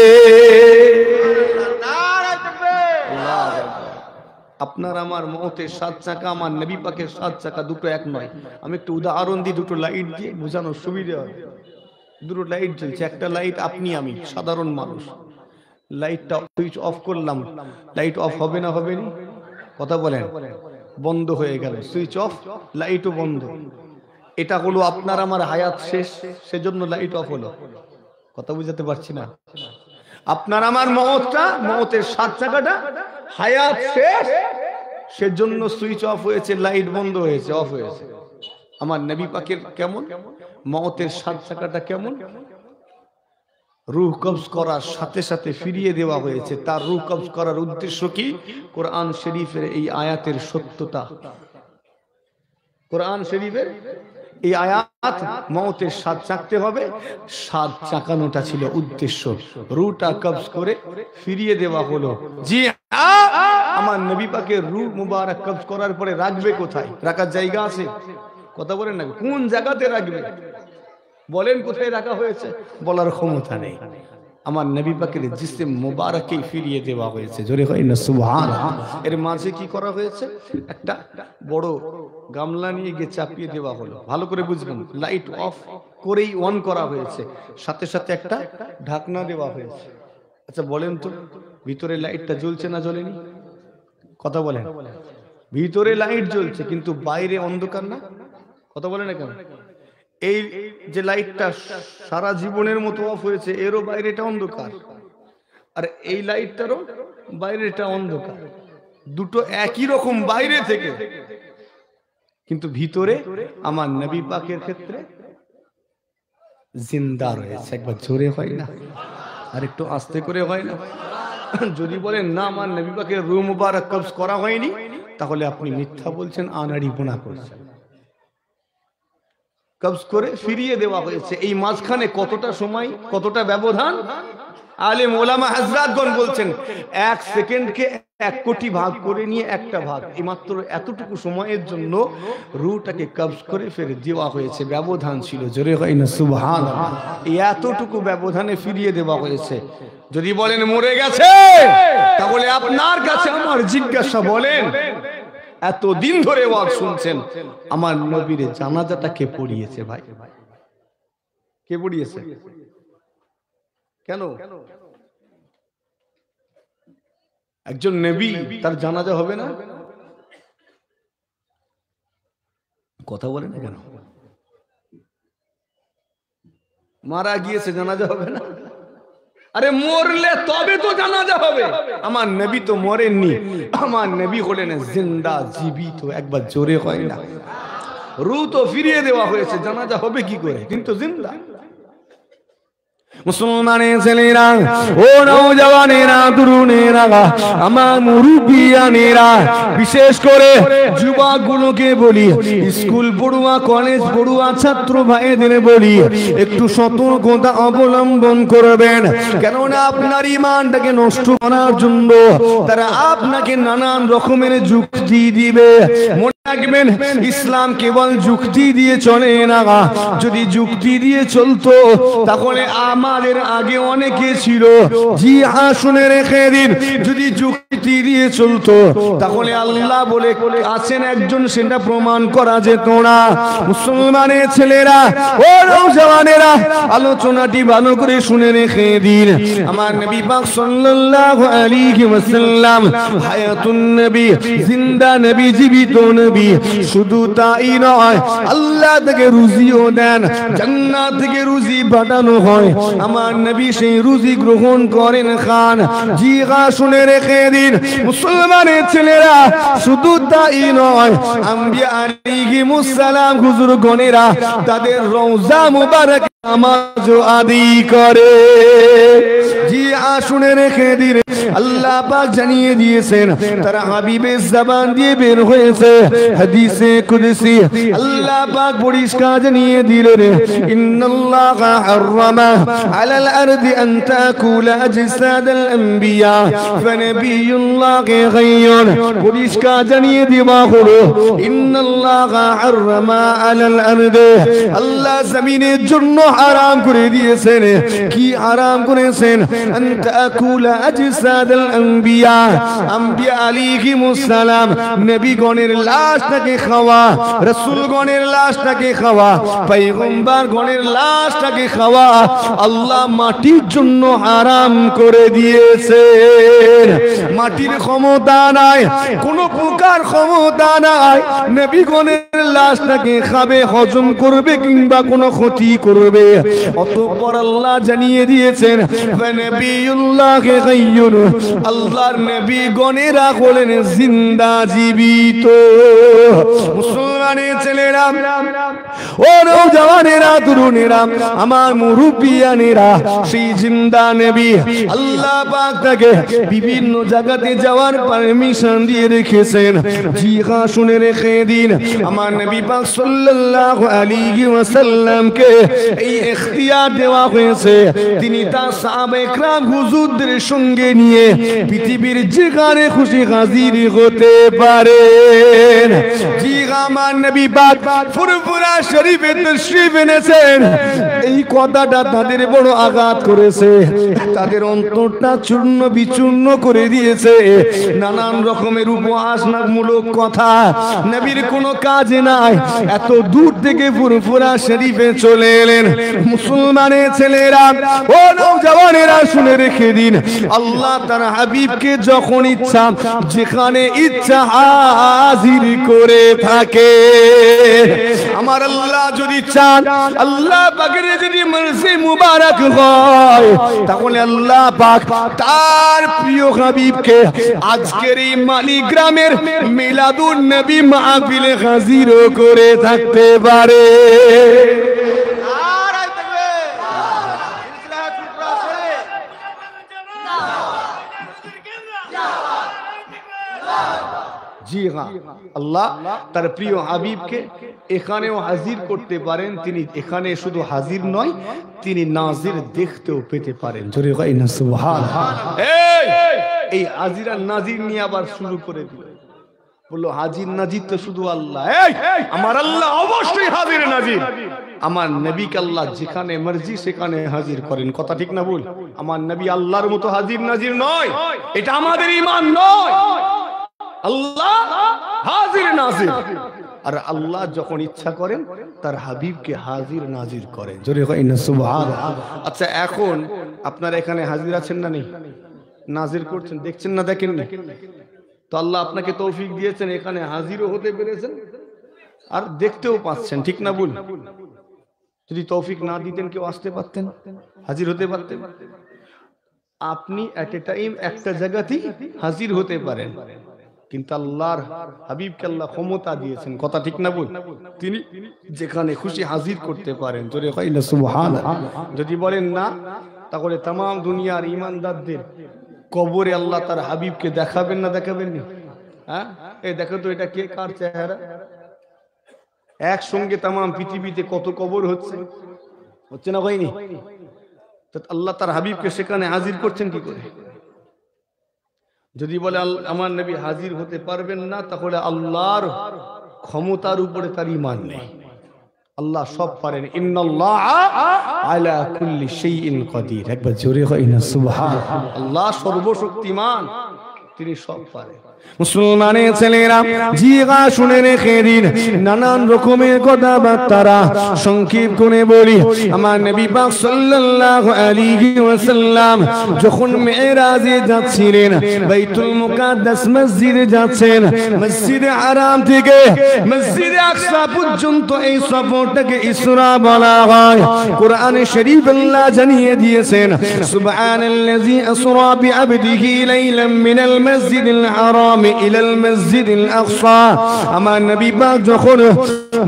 আপনার আমার মওতের 7 চাকা, আমার নবী পাকের 7 চাকা, দুটো এক নয়। আমি একটু উদাহরণ দিই, দুটো লাইট দিয়ে বোঝানোর সুবিধা হয়। দুটো লাইট জ্বলছে, একটা লাইট আপনি আমি সাধারণ মানুষ, লাইটটা সুইচ অফ করলাম, লাইট অফ হবে না? হবে না? কথা বলেন। বন্ধ হয়ে গেল, সুইচ অফ, লাইটও বন্ধ। এটা হলো আপনার আমার হায়াত শেষ, সেজন্য লাইট অফ হলো। কথা বুঝাতে পারছি না? আপনার আমার মওতটা, মওতের 7 চাকাটা হায়াত শেষ, সেজন্য সুইচ অফ হয়েছে, লাইট বন্ধ হয়েছে, অফ হয়েছে। আমার নবী পাকের কেমন মওতের 7 চাকাটা কেমন? রূহ কবজ করার সাথে সাথে ফিরিয়ে দেওয়া হয়েছে। তার রূহ কবজ করার উদ্দেশ্য কি? কোরআন শরীফের এই আয়াতের সত্যতা। কোরআন শরীফের এই আয়াত মওতের স্বাদ চাকতে হবে, স্বাদ চাকানোটা ছিল উদ্দেশ্য। রূহটা কবজ করে ফিরিয়ে দেওয়া হলো। জি আমার নবী পাকের রূহ মুবারক কবজ করার পরে রাখবে কোথায়? রাখার জায়গা আছে? কথা বলেন না, কোন জায়গাতে রাখবে? বলেন কোথায় রাখা হয়েছে? বলার ক্ষমতা নেই। আমার নবী পাকের জিসম মোবারকে ফিরিয়ে দেওয়া হয়েছে। জোরে হয় না সুবহানাল্লাহ। এর মাঝে কি করা হয়েছে? একটা বড় গামলা নিয়ে গিয়ে চাপিয়ে দেওয়া হলো। ভালো করে বুঝবেন, লাইট অফ করেই অন করা হয়েছে, সাথে সাথে একটা ঢাকনা দেওয়া হয়েছে। আচ্ছা বলেন তো, ভিতরে লাইটটা জ্বলছে না জ্বলেনি? কথা বলেন। ভিতরে লাইট জ্বলছে কিন্তু বাইরে অন্ধকার না? কথা বলে না কেন? এই যে লাইটটা সারা জীবনের মতো অফ হয়েছে, এরও বাইরেটা অন্ধকার, আর এই লাইটটারও বাইরেটা অন্ধকার। দুটো একই রকম বাইরে থেকে, কিন্তু ভিতরে আমার নবী পাকের ক্ষেত্রে জিন্দা রয়েছে। একবার জোরে হয় না, আর একটু আস্তে করে হয় না? যদি বলেন না আমার নবী পাকের রূহ মুবারক কবজ করা হয়নি, তাহলে আপনি মিথ্যা বলছেন, আনাড়ি গুনাহ করছেন। কবজ করে ফিরিয়ে দেওয়া হয়েছে। এই মাঝখানে কতটা সময়, কতটা ব্যবধান? আলেম ওলামা হযরতগণ বলছেন 1 সেকেন্ডকে 1 কোটি ভাগ করে নিয়ে একটা ভাগ, এই মাত্র এতটুকু সময়ের জন্য রূহটাকে কবজ করে ফের দেওয়া হয়েছে। ব্যবধান ছিল, জোরে হয় না সুবহানাল্লাহ। এই এতটুকু ব্যবধানে ফিরিয়ে দেওয়া হয়েছে। যদি বলেন মরে গেছে, তাহলে আপনার কাছে আমার জিজ্ঞাসা, বলেন এতদিন ধরে ওয়াজ শুনছেন, আমার নবীর জানাজাটা কে পড়িয়েছে? ভাই কে পড়িয়েছে? কেন? একজন নবী, তার জানাজা হবে না? কথা বলেন না কেন? মারা গিয়েছে, জানাজা হবে না? আরে মরলে তবে তো জানাজা হবে। আমার নবী তো মরেননি, আমার নবী হলেন জিন্দা জীবিত। একবার জোরে হয় না? রূহ তো ফিরিয়ে দেওয়া হয়েছে, জানাজা হবে কি করে? কিন্তু জিন্দা। মুসলমানের ছেলেরা, ও নওজওয়ানেরা, তরুণেরা, আমার মুরব্বিয়ানেরা, বিশেষ করে যুবকগুলোকে বলি, স্কুল পড়ুয়া, কলেজ পড়ুয়া ছাত্র ভাইদের বলি, একটু সতর্কতা অবলম্বন করবেন। কেননা আপনার ঈমানটাকে নষ্ট করার জন্য তারা আপনাকে নানান রকমের যুক্তি দিবে। মনে রাখবেন, ইসলাম কেবল যুক্তি দিয়ে চলে না। যদি যুক্তি দিয়ে চলতো, তাহলে আমাদের আগে অনেকে ছিল, জি শুনে রেখে দিন, যদি যুক্তি দিয়ে চলতো, তাহলে আল্লাহ বলে আছেন একজন, সেটা প্রমাণ করা যেত না। মুসলমানের ছেলেরা, ও নওজওয়ানেরা, আলোচনাটি ভালো করে শুনে রেখে দিন। আমার নবী পাক সাল্লাল্লাহু আলাইহি ওয়াসাল্লাম হায়াতুন নবী, জিন্দা নবী, জীবিত নবী। শুধু তাই নয়, আল্লাহ থেকে রুজিও দেন, জান্নাত থেকে রুজি পাঠানো হয়। আমার নবী সেই রুজি গ্রহণ করেন, খান। জি শুনে রেখে দিন মুসলমানের ছেলেরা, শুধু তাই নয়, আম্বিয়া আলাইহিমুস সালাম হুজুরগণেরা তাদের রওজা মুবারক নামাজ আদি করে। জি শুনে রেখে দিন, আল্লাহ পাক জানিয়ে দিয়েছেন, তারা হাবিবের জবান দিয়ে বের হয়েছে। হাদিসে কুদসি আল্লাহ পাক পরিষ্কার জানিয়ে দিলেন, ইন্নাল্লাহা হারামা আলাল আরদি আন তাকুলা আজসাদাল আম্বিয়া ফানাবিয়ুল্লাহি গায়য়ুন। পরিষ্কার জানিয়ে দেওয়া হলো, ইন্নাল্লাহা হারামা আলাল আরদি, আল্লাহ জমিনের জন্য হারাম করে দিয়েছেন। কি হারাম করেছেন? আন তাকুলা আজসাদাল আম্বিয়া, আম্বিয়া আলাইহিমুস সালাম, নবীগণের লাশটাকে খাওয়া, রাসূলগণের লাশটাকে খাওয়া, পয়গম্বরগণের লাশটাকে খাওয়া আল্লাহ মাটির জন্য হারাম করে দিয়েছেন। মাটির ক্ষমতা নাই, কোন প্রকার ক্ষমতা নাই নবীগণের লাশটাকে খাবে, হজম করবে কিংবা কোনো ক্ষতি করবে। অতঃপর আল্লাহ জানিয়ে দিয়েছেন, নবিয়ুল্লাহি গায়য়ুন, আল্লাহর নবীগণেরা হলেন জিন্দা জীবিত। মুসলমানের ছেলেরা, ও নওজওয়ানেরা, তরুণেরা, আমার মুরব্বিয়ানেরা, সেই জিন্দা নবী আল্লাহ পাক তাকে বিভিন্ন জায়গাতে যাওয়ার পারমিশন দিয়ে রেখেছেন। জি শুনে রেখে দিন, আমার নবী পাক সাল্লাল্লাহু আলাইহি ওয়াসাল্লামকে এই ইখতিয়ার দেওয়া হয়েছে, তিনি তার সাহাবায়ে কেরাম হুজুরদের সঙ্গে নিয়ে পৃথিবীর যেখানে খুশি হাজির হতে পারেন। জি আমার নবী পাক ফুরফুরা শরীফে তাশরীফ এনেছেন। এই কথাটা তাদের বড় আঘাত করেছে, তাদের অন্তরটা চূর্ণ বিচূর্ণ করে দিয়েছে। নানান রকমের উপহাসমূলক কথা, নবীর কোনো কাজে নাই। এত দূর থেকে ফুরফুরা শরীফে চলে এলেন। মুসলমানের ছেলেরা, ও নওজওয়ানেরা, শুনে রেখে দিন, আল্লাহ তার হাবিবকে যখন ইচ্ছা, যেখানে ইচ্ছা হাজির করে থাকে। আমার আল্লাহ যদি চান, আল্লাহ পাকের যদি মর্জি মুবারক হয়, তাহলে আল্লাহ পাক তার প্রিয় হাবিবকে আজকের এই মালিগ্রামের মিলাদুন নবী মাহফিলে হাজির করে থাকতে পারে। জি হ্যাঁ, আল্লাহ তার প্রিয় হাবিবকে এখানেও হাজির করতে পারেন। তিনি এখানে শুধু হাজির নয়, তিনি নাজির দেখতেও পেতে পারেন। জোরে কই না সুবহানাল্লাহ। এই হাজির আর নাজির নিয়ে আবার শুরু করে দিল, বললো হাজির নাজির তো শুধু আল্লাহ। আমার আল্লাহ অবশ্যই হাজির নাজির। আমার নবীকে আল্লাহ যেখানে মর্জি সেখানে হাজির করেন, কথা ঠিক না ভুল? আমার নবী আল্লাহর মতো হাজির নাজির নয়, এটা আমাদের ঈমান নয়। আল্লাহ হাজির নাজির, আর আল্লাহ যখন ইচ্ছা করেন তার হাবিবকে হাজির নাজির করেন। জোরে কই না সুবহানাল্লাহ। আচ্ছা, এখন আপনারা এখানে হাজির আছেন না নেই? নাজির করছেন, দেখছেন না দেখেন না? তো আল্লাহ আপনাকে তৌফিক দিয়েছেন, এখানে হাজিরও হতে পেরেছেন আর দেখতেও পাচ্ছেন, ঠিক না ভুল? যদি তৌফিক না দিতেন কেউ আসতে পারতেন, হাজির হতে পারতেন? আপনি এট এ টাইম একটা জায়গাতেই হাজির হতে পারেন, কিন্তু আল্লাহর হাবিবকে আল্লাহ ক্ষমতা দিয়েছেন, কথা ঠিক না বল? তিনি যেখানে খুশি হাজির করতে পারেন। জোরে কই না সুবহানাল্লাহ। যদি বলেন না, তাহলে তাম দুনিয়ার ইমানদারদের কবরে আল্লাহ তার হাবিবকে দেখাবেন না দেখাবেন না? হ্যাঁ, এই দেখো তো এটা কে, কার চেহারা? একসঙ্গে তাম পৃথিবীতে কত কবর হচ্ছে, হচ্ছে না হয়নি? আল্লাহ তার হাবিবকে সেখানে হাজির করছেন কি করে? যদি বলে আমার নবী হাজির হতে পারবেন না, তাহলে আল্লাহর ক্ষমতার উপরে তার ঈমান নেই। আল্লাহ সব পারেন, ইন্নাল্লাহা আলা কুল্লি শাইইন কাদির। একবার জোরে হয় না সুবহানাল্লাহ। আল্লাহ সর্বশক্তিমান, তিনি সব পারেন। মুসলমানের ছেলেরা, জিগা শুনে রেখে দিন, নানান রকমের কথাবার্তারা সংক্ষেপ করে বলি। আমার নবী পাক সাল্লাল্লাহু আলাইহি ওয়াসাল্লাম যখন মেরাজে যাচ্ছিলেন, বাইতুল মুকাদ্দাস মসজিদে যাচ্ছেন, মসজিদে হারাম থেকে মসজিদে আকসা পর্যন্ত এই সফরটাকে ইসরা বলা হয়। কোরআনে শরীফ আল্লাহ জানিয়ে দিয়েছেন, সুবহানাল্লাযী আসরা বিআবদিহি লাইলাম মিনাল মাসজিদিল হারাম ইলাল মসজিদিল আকসা। আমার নবী পাক যখন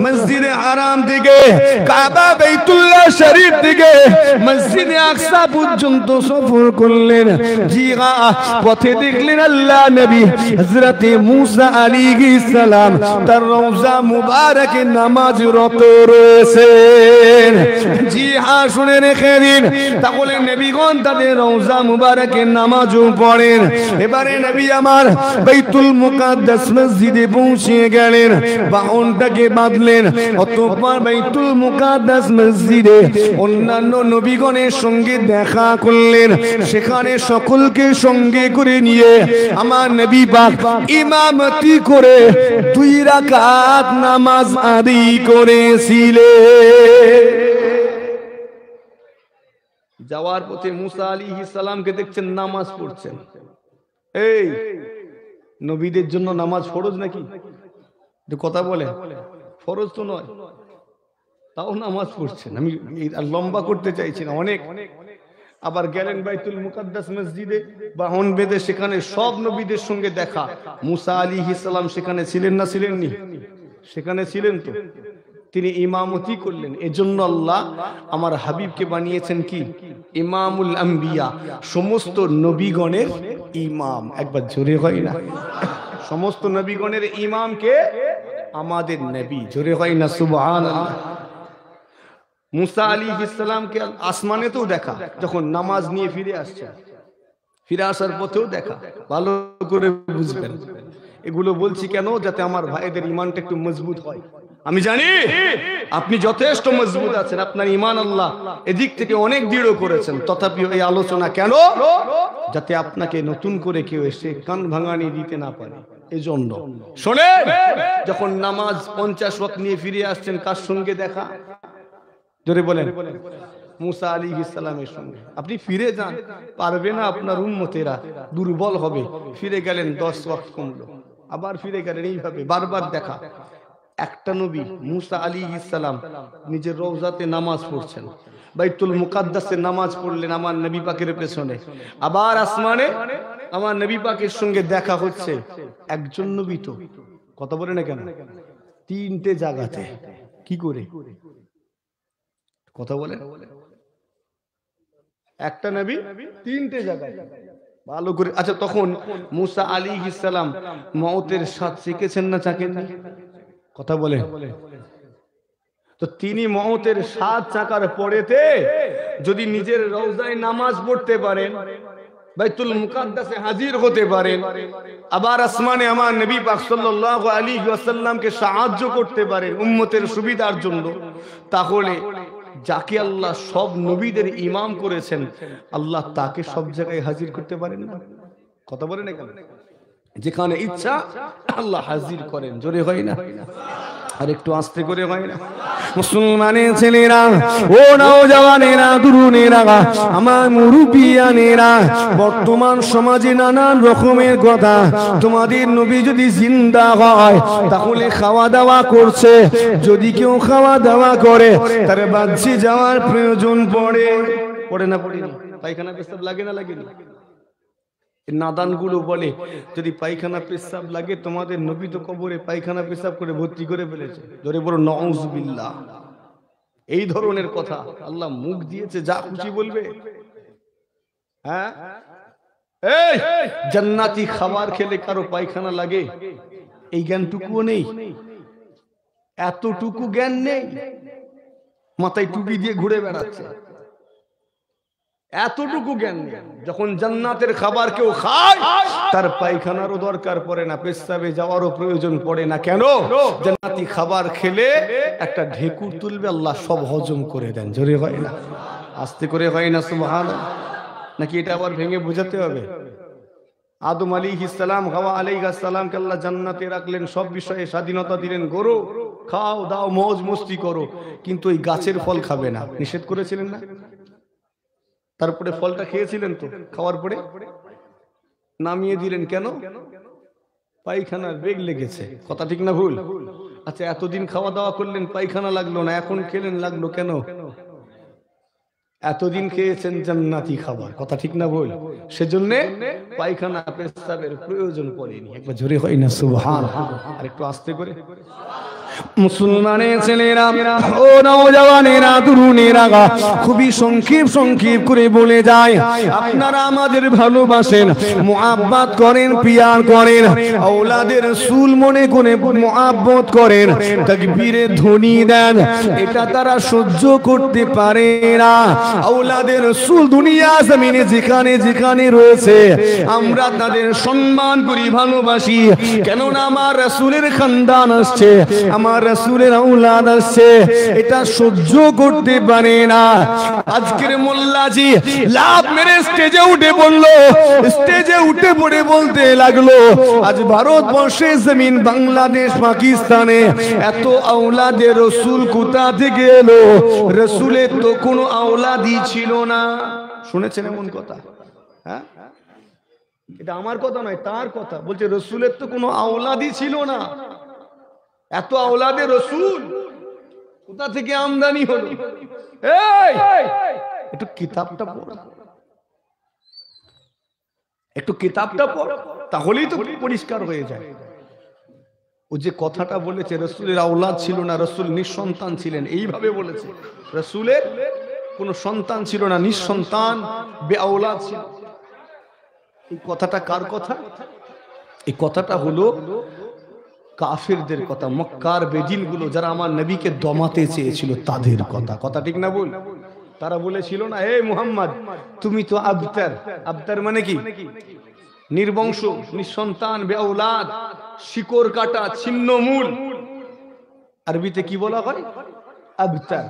মসজিদে হারাম থেকে কাবা বাইতুল্লাহ শরীফ থেকে মসজিদে আকসা পর্যন্ত সফর করলেন, জি পথে দেখলেন আল্লাহ নবী হযরত মুসা আলাইহিস সালাম তার রওজা মুবারকে নামাজরত রয়েছেন। জি হ্যাঁ, শুনে রেখে দিন, তাহলে নবীগণ তাদের রওজা মুবারকে নামাজও পড়েন। এবারে নবী আমার বাইতুল মুকাদ্দাস মসজিদে পৌঁছে গেলেন, বাহনটাকে বাঁধলেন, অতঃপর বাইতুল মুকাদ্দাস মসজিদে অন্যান্য নবীগণের সঙ্গে দেখা করলেন। সেখানে সকলকে সঙ্গে করে নিয়ে আমার নবী পাক ইমামতি করে 2 রাকাত নামাজ আদায় করেছিলেন। যাওয়ার পথে মুসা আলাইহিস সালামকে দেখছেন নামাজ পড়ছেন। এই নবীদের জন্য নামাজ ফরজ নাকি? কথা বলে, ফরজ তো নয়, তাও নামাজ পড়ছেন। আমি লম্বা করতে চাইছি না, অনেক। আবার গেলেন বাইতুল মুকাদ্দাস মসজিদে, বাহন বেঁধে, সেখানে সব নবীদের সঙ্গে দেখা। মুসা আলাইহিস সালাম সেখানে ছিলেন না ছিলেননি? সেখানে ছিলেন তো, তিনি ইমামতি করলেন। এজন্য আল্লাহ আমার হাবিবকে বানিয়েছেন কি? ইমামুল আম্বিয়া, সমস্ত নবীগণের ইমাম। একবার জোরে হয় না? সমস্ত নবীগণের ইমামকে আমাদের নবী। জোরে হয় না সুবহানাল্লাহ। মুসা আলাইহিস সালামকে আসমানেতেও দেখা, যখন নামাজ নিয়ে ফিরে আসছে, ফিরে আসার পথেও দেখা। ভালো করে বুঝবেন। এগুলো বলছি কেন? যাতে আমার ভাইদের ইমানটা একটু মজবুত হয়। আমি জানি আপনি যথেষ্ট মজবুত আছেন, আপনার ঈমান আল্লাহ এদিক থেকে অনেক দৃঢ় করেছেন, তথাপি এই আলোচনা কেন, যাতে আপনাকে নতুন করে কেউ এসে কান ভাঙানি দিতে না পারে। এই জন্য শোনেন, যখন নামাজ 50 ওয়াক্ত নিয়ে ফিরে আসছেন, কার সঙ্গে দেখা? জোরে বলেন। মুসা আলাইহিস সালামের সঙ্গে। আপনি ফিরে যান, পারবে না, আপনার উম্মতেরা দুর্বল হবে। ফিরে গেলেন, 10 ওয়াক্ত কমলো, আবার ফিরে গেলেন, এইভাবে বারবার দেখা। একটা নবী মুসা আলাইহিস সালাম নিজের রওজাতে নামাজ পড়ছেন, বাইতুল মুকাদ্দাসে নামাজ পড়লেন আমার নবী পাকের পেছনে, আবার আসমানে আমার নবী পাকের সঙ্গে দেখা হচ্ছে। একজন নবী তো, কথা বলে না কেন, 3টে জায়গাতে। কি করে কথা বলেন? একটা নবী 3টে জায়গায়, ভালো করে। আচ্ছা, তখন মুসা আলাইহিস সালাম মওতের স্বাদ শিখেছেন না চাকেননি? কথা বলেন। তো তিনি মওতের স্বাদ চাকার পরেতে যদি নিজের রওজায় নামাজ পড়তে পারেন, বাইতুল মুকাদ্দাসে হাজির হতে পারেন, আবার আসমানে আমার নবী পাক সাল্লাল্লাহু আলাইহি ওয়াসাল্লামকে সাহায্য করতে পারেন উম্মতের সুবিধার জন্য, তাহলে যাকে আল্লাহ সব নবীদের ইমাম করেছেন, আল্লাহ তাকে সব জায়গায় হাজির করতে পারেন না? কথা বলেন না কেন? যেখানে ইচ্ছা আল্লাহ হাজির করেন। জোরে হয় না? আর একটু আস্তে করে হয় না? মুসলমানের ছেলেরা, ও নওজওয়ানেরা, তরুণেরা, আমার মুরব্বিয়ানেরা, বর্তমান সমাজে নানান রকমের কথা। তোমাদের নবী যদি জিন্দা হয় তাহলে খাওয়া দাওয়া করছে, যদি কেউ খাওয়া দাওয়া করে তার বাহ্যে যাওয়ার প্রয়োজন পড়ে না পড়ে? পায়খানা পেশাব লাগে না লাগে না? নাদানগুলো বলে যদি পায়খানা পেশাব লাগে, তোমাদের নবী তো কবরে পায়খানা পেশাব করে ভর্তি করে ফেলেছে। ধরে বড় নাউজুবিল্লাহ। এই ধরনের কথা আল্লাহ মুখ দিয়েছে, যা খুশি বলবে। হ্যাঁ, এই জান্নাতি খাবার খেলে কারো পায়খানা লাগে, এই জ্ঞানটুকুও নেই, এতটুকু জ্ঞান নেই, মাথায় টুপি দিয়ে ঘুরে বেড়াচ্ছে, এতটুকু জ্ঞান নেই। যখন জান্নাতের খাবার কেউ খায় তার পায়খানারও দরকার পড়ে না, পেশাবে যাওয়ারও প্রয়োজন পড়ে না। কেন? জান্নাতি খাবার খেলে একটা ঢেকুর তুলবে, আল্লাহ সব হজম করে দেন। জোরে হয় না? আস্তে করে হয় না? সুবহানাল্লাহ। নাকি এটা আবার ভেঙে বোঝাতে হবে? আদম আলাইহিস সালাম, হাওয়া আলাইহিস সালামকে আল্লাহ জান্নাতে রাখলেন, সব বিষয়ে স্বাধীনতা দিলেন, গরো খাও দাও মौज মস্তি করো, কিন্তু ওই গাছের ফল খাবে না, নিষেধ করেছিলেন না? তারপরে ফলটা খেয়েছিলেন তো, খাওয়ার পরে নামিয়ে দিলেন। কেন? পায়খানার বেগ লেগেছে। কথা ঠিক না ভুল? আচ্ছা, এতদিন খাওয়া দাওয়া করলেন, পায়খানা লাগলো না, এখন খেলেন, লাগলো কেন? এতদিন খেয়েছেন জান্নাতি খাবার। কথা ঠিক না ভুল? সেজন্য পায়খানা পেশাবের প্রয়োজন পড়েনি। একবার জোরে হয় না সুবহানাল্লাহ? আর একটু আস্তে করে। মুসলমানের ছেলেরা, ও নওজওয়ানেরা, তরুণেরা, খুবই সংক্ষেপ করে বলে যায়, আপনারা আমাদের ভালোবাসেন, মুহাব্বত করেন, পিয়ার করেন, আওলাদের রাসূল মনে করে মুহাব্বত করেন, তাকবীরের ধ্বনি দেন, এটা তারা সহ্য করতে পারে না। আওলাদের রাসূল দুনিয়া জমিনে যেখানে যেখানে রয়েছে আমরা তাদের সম্মান করি, ভালোবাসি, কেননা আমার রাসূলের খানদান আসছে, আমার রাসূলের আওলাদ আসছে, এটা সহ্য করতে পারে না। আজকের মোল্লাজি লাভ মেরে স্টেজে উঠে বললো, স্টেজে উঠে পড়ে বলতে লাগলো, আজ ভারতবর্ষের জমিন, বাংলাদেশ, পাকিস্তানে এত আওলাদের রাসূল কোথা থেকে এলো? রাসূলের তো কোনো আওলাদই ছিল না। শুনেছেন এমন কথা? হ্যাঁ, এটা আমার কথা নয়, তার কথা। বলছে রাসূলের তো কোনো আওলাদই ছিল না, এত আওলাদে রাসূল কোথা থেকে আমদানি হলো? এই একটু কিতাবটা পড়, একটু কিতাবটা পড়, তাহলেই তো পরিষ্কার হয়ে যায়। ও যে কথাটা বলেছে রাসূলের আওলাদ ছিল না, রাসূল নিঃসন্তান ছিলেন, এইভাবে বলেছে। রাসূলের কোনো সন্তান ছিল না, নিঃসন্তান, বেআওলাদ ছিল। এই কথাটা কার কথা? এই কথাটা হলো কাফিরদের কথা, মক্কার বেদিনগুলো যারা আমার নবীকে দমাতে চেয়েছিল তাদের কথা। কথা ঠিক না বল? তারা বলেছিল না, হে মুহাম্মদ তুমি তো আবতার। আবতার মানে কি? নির্বংশ, নিঃসন্তান, বেআওলাদ, শিকড় কাটা, ছিন্ন মূল। আরবিতে কি বলা হয়? আবতার।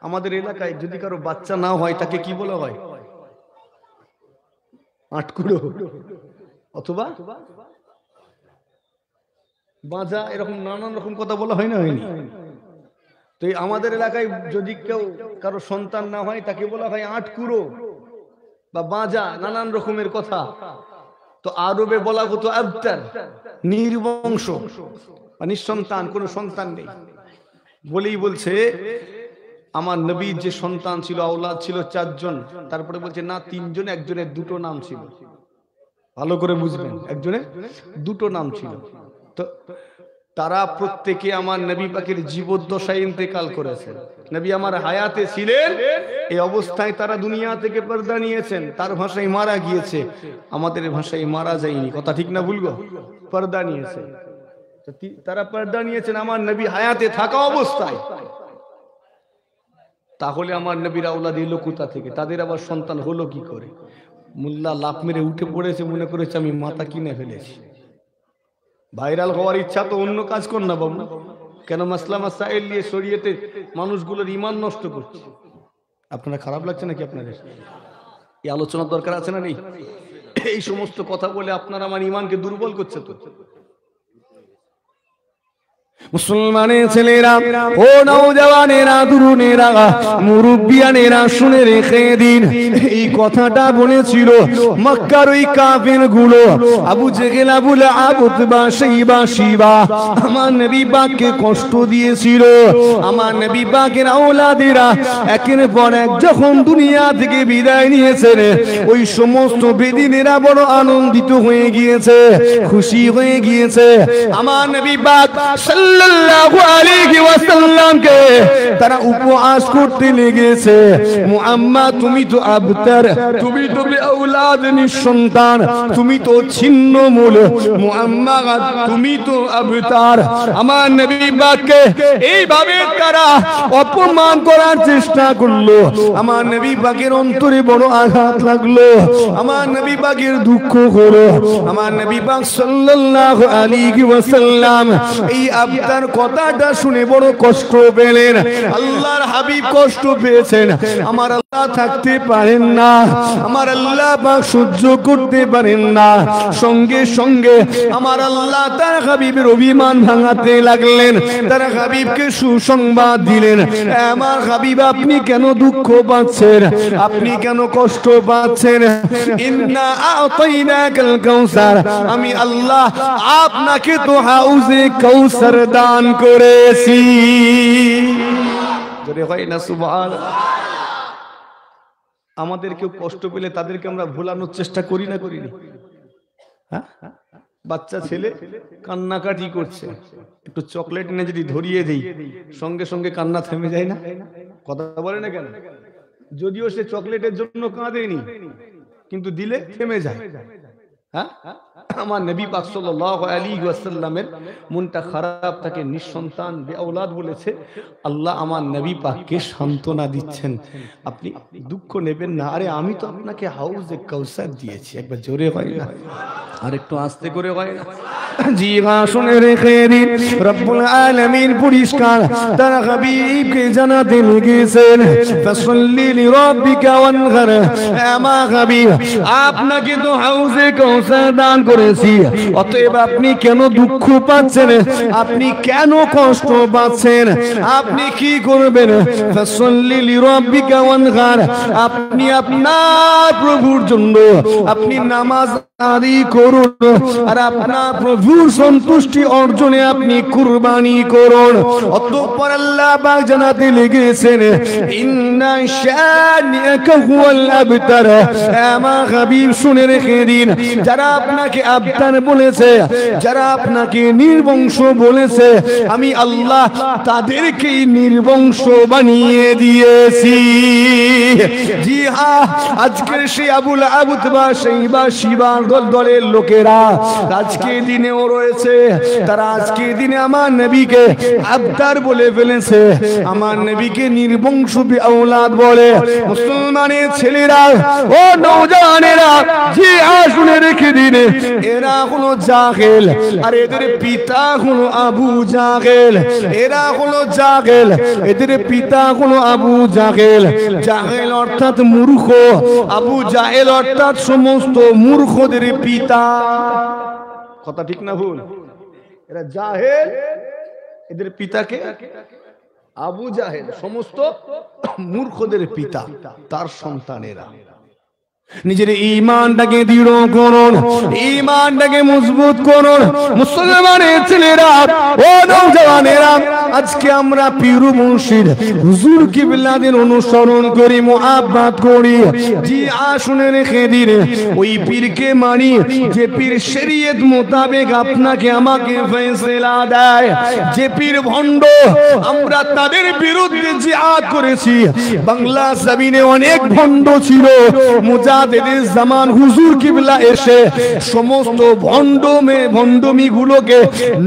আমাদের এলাকায় যদি কারো বাচ্চা না হয় তাকে কি বলা হয়? আটকুড়ো অথবা বাজা, এরকম নানান রকম কথা বলা হয় না, হয়নি? তো আমাদের এলাকায় যদি কেউ কারো সন্তান না হয় তাকে বলা হয় আটকুড়ো বা বাজা, নানান রকমের কথা। তো আরবে বলা হতো আবতার, নির্বংশ বা নিঃসন্তান, কোনো সন্তান নেই বলেই বলছে আমার নবীর যে সন্তান ছিল, আওলাদ ছিল 4 জন, তারপরে বলছে না 3 জন, একজনের 2টো নাম ছিল। ভালো করে বুঝবেন, একজনের 2টো নাম ছিল। তো তারা প্রত্যেকে আমার নবী পাকের জীবদ্দশায় ইন্তেকাল করেছেন। নবী আমার হায়াতে ছিলেন, এই অবস্থায় তারা দুনিয়া থেকে পর্দা নিয়েছেন। তার ভাষায় মারা গিয়েছে, আমাদের ভাষায় মারা যায়নি। কথা ঠিক না ভুলবো? পর্দা নিয়েছে। তারা পর্দা নিয়েছেন আমার নবী হায়াতে থাকা অবস্থায়। তাহলে আমার নবীর আওলাদ এলো কোথা থেকে? তাদের আবার সন্তান হলো কি করে? মোল্লা লাফ মেরে উঠে পড়েছে, মনে করেছে আমি মাথা কিনে ফেলেছি। ভাইরাল হওয়ার ইচ্ছা তো অন্য কাজ কর না বাবু, কেন মাসলা মাসাইল নিয়ে শরীয়তে মানুষগুলোর ঈমান নষ্ট করছে। আপনারা খারাপ লাগছে নাকি? আপনাদের এই আলোচনার দরকার আছে না নেই? এই সমস্ত কথা বলে আপনারা আমার ঈমানকে দুর্বল করছে তো। মুসলমানের ছেলেরা, ও নওজওয়ানেরা, তরুণেরা, মুরব্বিয়ানেরা, শুনে রেখে দিন, এই কথাটা বলেছিল মক্কার ওই কাফেরগুলো, আবু জেহেল, আবু লাহাব, উতবা, শাইবা, শিবা। আমার নবী পাককে কষ্ট দিয়েছিল। আমার নবী পাকের আওলাদেরা একের পর এক যখন দুনিয়া থেকে বিদায় নিয়েছেন, ওই সমস্ত বেদিনেরা বড় আনন্দিত হয়ে গিয়েছে, খুশি হয়ে গিয়েছে। আমার নবী পাক সাল্লাল্লাহু আলাইহি ওয়াসাল্লামকে তারা উপহাস করতে লেগেছে। মুহাম্মদ, তুমি তো আবতার, তুমি তো বেঔলাদ, নিঃসন্তান, তুমি তো ছিন্নমূল। মুহাম্মদ, তুমি তো আবতার। আমার নবী পাককে এইভাবে তারা অপমান করার চেষ্টা করলো। আমার নবী পাকের অন্তরে বড় আঘাত লাগলো, আমার নবী পাকের দুঃখ হলো। আমার নবী পাক সাল্লাল্লাহু আলাইহি ওয়াসাল্লাম এই আবতার কথাটা শুনে বড় কষ্ট পেলেন। আল্লাহর হাবিব কষ্ট পেয়েছেন। আমার আল্লাহ থাকতে পারেন না, আমার আল্লাহ পাক সহ্য করতে পারেন না। সঙ্গে সঙ্গে আমার আল্লাহ তার হাবিবের অভিমান ভাঙাতে লাগলেন, তার হাবিবকে সুসংবাদ দিলেন, আমার হাবিব আপনি কেন দুঃখ পাচ্ছেন, আপনি কেন কষ্ট পাচ্ছেন? ইন্না আতাইনাকাল কাউসার, আমি আল্লাহ আপনাকে তো হাউজে কাউসার দান করেছি। জোরে হয় না সুবহানাল্লাহ? আমাদের কেউ কষ্ট পেলে তাদেরকে আমরা ভোলানোর চেষ্টা করি না, করি না? হ্যাঁ, বাচ্চা ছেলে কান্নাকাটি করছে, একটু চকলেট এনে যদি ধরিয়ে দেই, সঙ্গে সঙ্গে কান্না থেমে যায় না? কথা বলে না কেন? যদিও সে চকলেটের জন্য কাঁদেনি, কিন্তু দিলে থেমে যায়। হ্যাঁ, আমার নবী পাক সাল্লাল্লাহু আলাইহি ওয়াসাল্লামের মনটা খারাপ, তাকে নিঃসন্তান, বেঔলাদ বলেছে। আল্লাহ আমার নবী পাককে সান্ত্বনা দিচ্ছেন, আপনি দুঃখ নেবেন না। আরে আমি তো আপনাকে হাউজে কাউসার দিয়েছি। একবার জোরে হয় না, আর একটু আস্তে করে হয় না? জি হ্যাঁ, শুনে রেখে দিন, রব্বুল আলামিন পরিষ্কার তার হাবিবকে জানাতে লেগেছেন, ফাসাল্লি লিরাব্বিকা ওয়ানহার। আমার হাবিব আপনাকে তো হাউজে কাউসার দান করেছি, অতএব আপনি কেন দুঃখ পাচ্ছেন, আপনি কেন কষ্ট পাচ্ছেন, আপনি কি করবেন? ফাসাল্লি লিরাব্বিকা ওয়ানহার, আপনি আপনার প্রভুর জন্য আপনি নামাজ আদায় করুন, আর আপনার প্রভুর সন্তুষ্টি অর্জনে আপনি কুরবানি করুন। অতঃপর আল্লাহ পাক জানাতে লেগেছেন, ইন্না শানিআকা হুয়াল আবতার। আমার হাবিব শুনে রেখে দিন, যারা আপনাকে আবতার বলেছে, যারা আপনাকে নির্বংশ বলেছে, আমি আল্লাহ তাদেরকেই নির্বংশ বানিয়ে দিয়েছি। জি হ্যাঁ, আজকের সেই আবু লাহাব, উতবা, শাইবা, শিবা দলের লোকেরা আজকে দিনেও রয়েছে, তারা আজকে দিনে আমার নবীকে আবতার বলে ফেলেছে, আমার নবীকে নির্বংশ আওলাদ বলে। মুসলমানের ছেলেরা ও নওজওয়ানেরা, যে শুনে রেখে দিন, এরা হলো জাহেল, আর এদের পিতা হলো আবু জাহেল। এরা হলো জাহেল, এদের পিতা হলো আবু জাহেল। জাহেল অর্থাৎ মূর্খ, আবু জাহেল অর্থাৎ সমস্ত মূর্খদের পিতা। কথা ঠিক না ভুল? এরা জাহেল, এদের পিতাকে আবু জাহেল, সমস্ত মূর্খদের পিতা, তার সন্তানেরা। নিজের ঈমানটাকে দৃঢ় করুন, ঈমানটাকে মজবুত করুন মুসলমানের ছেলেরা ও নওজওয়ানেরা। আজকে আমরা পীর মুর্শিদ হুজুর কিবলাদের অনুসরণ করি, মুহাব্বত করি, জি আসুনে রেখে দিন ওই পীরকে মানি যে পীর শরীয়ত মোতাবেক আপনাকে আমাকে ফয়সালা দেয়। যে পীর ভণ্ড, আমরা তাদের বিরুদ্ধে জিহাদ করেছি। বাংলা জমিনে অনেক ভণ্ড ছিল, মুজাদ্দিদুল জামান হুজুর কিবলা এসে সমস্ত ভণ্ডমি গুলোকে,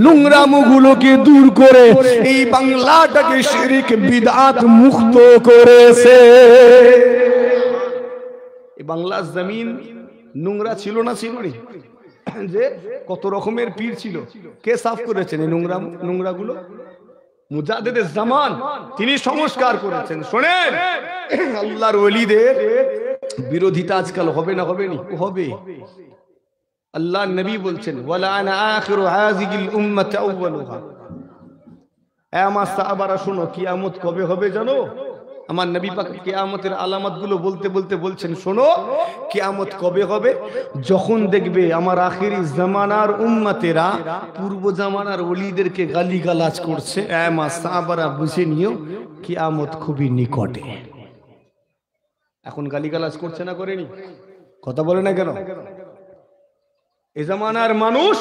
নোংরামো গুলোকে দূর করে এই বাংলাটাকে শিরক বিদআত মুক্ত করেছে। এই বাংলার জমিন নোংরা ছিল না, ছিল না? যে কত রকমের পীর ছিল, কে সাফ করেছেন এই নোংরা গুলো? মুজাদ্দিদুল জামান, তিনি সংস্কার করেছেন। শোনেন, আল্লাহর ওলিদের বিরোধিতা আজকাল হবে না? হবে নি? হবে। আল্লাহ নবী বলছেন, ওয়ালা আনা আখিরু হাযিহিল উম্মাতি আউয়ালুহা। আমার সাহাবারা শোনো, কিয়ামত কবে হবে জানো? আমার নবী পাক কিয়ামতের আলামত গুলো বলতে বলতে বলছেন, শোনো কিয়ামত কবে হবে? যখন দেখবে আমার আখিরি জামানার উম্মতেরা পূর্ব জামানার ওলিদেরকে গালিগালাজ করছে, আমার সাহাবারা বুঝে নিও কিয়ামত খুবই নিকটে। এখন গালিগালাজ করছে না, করেনি? কথা বলে না কেন? এই জামানার মানুষ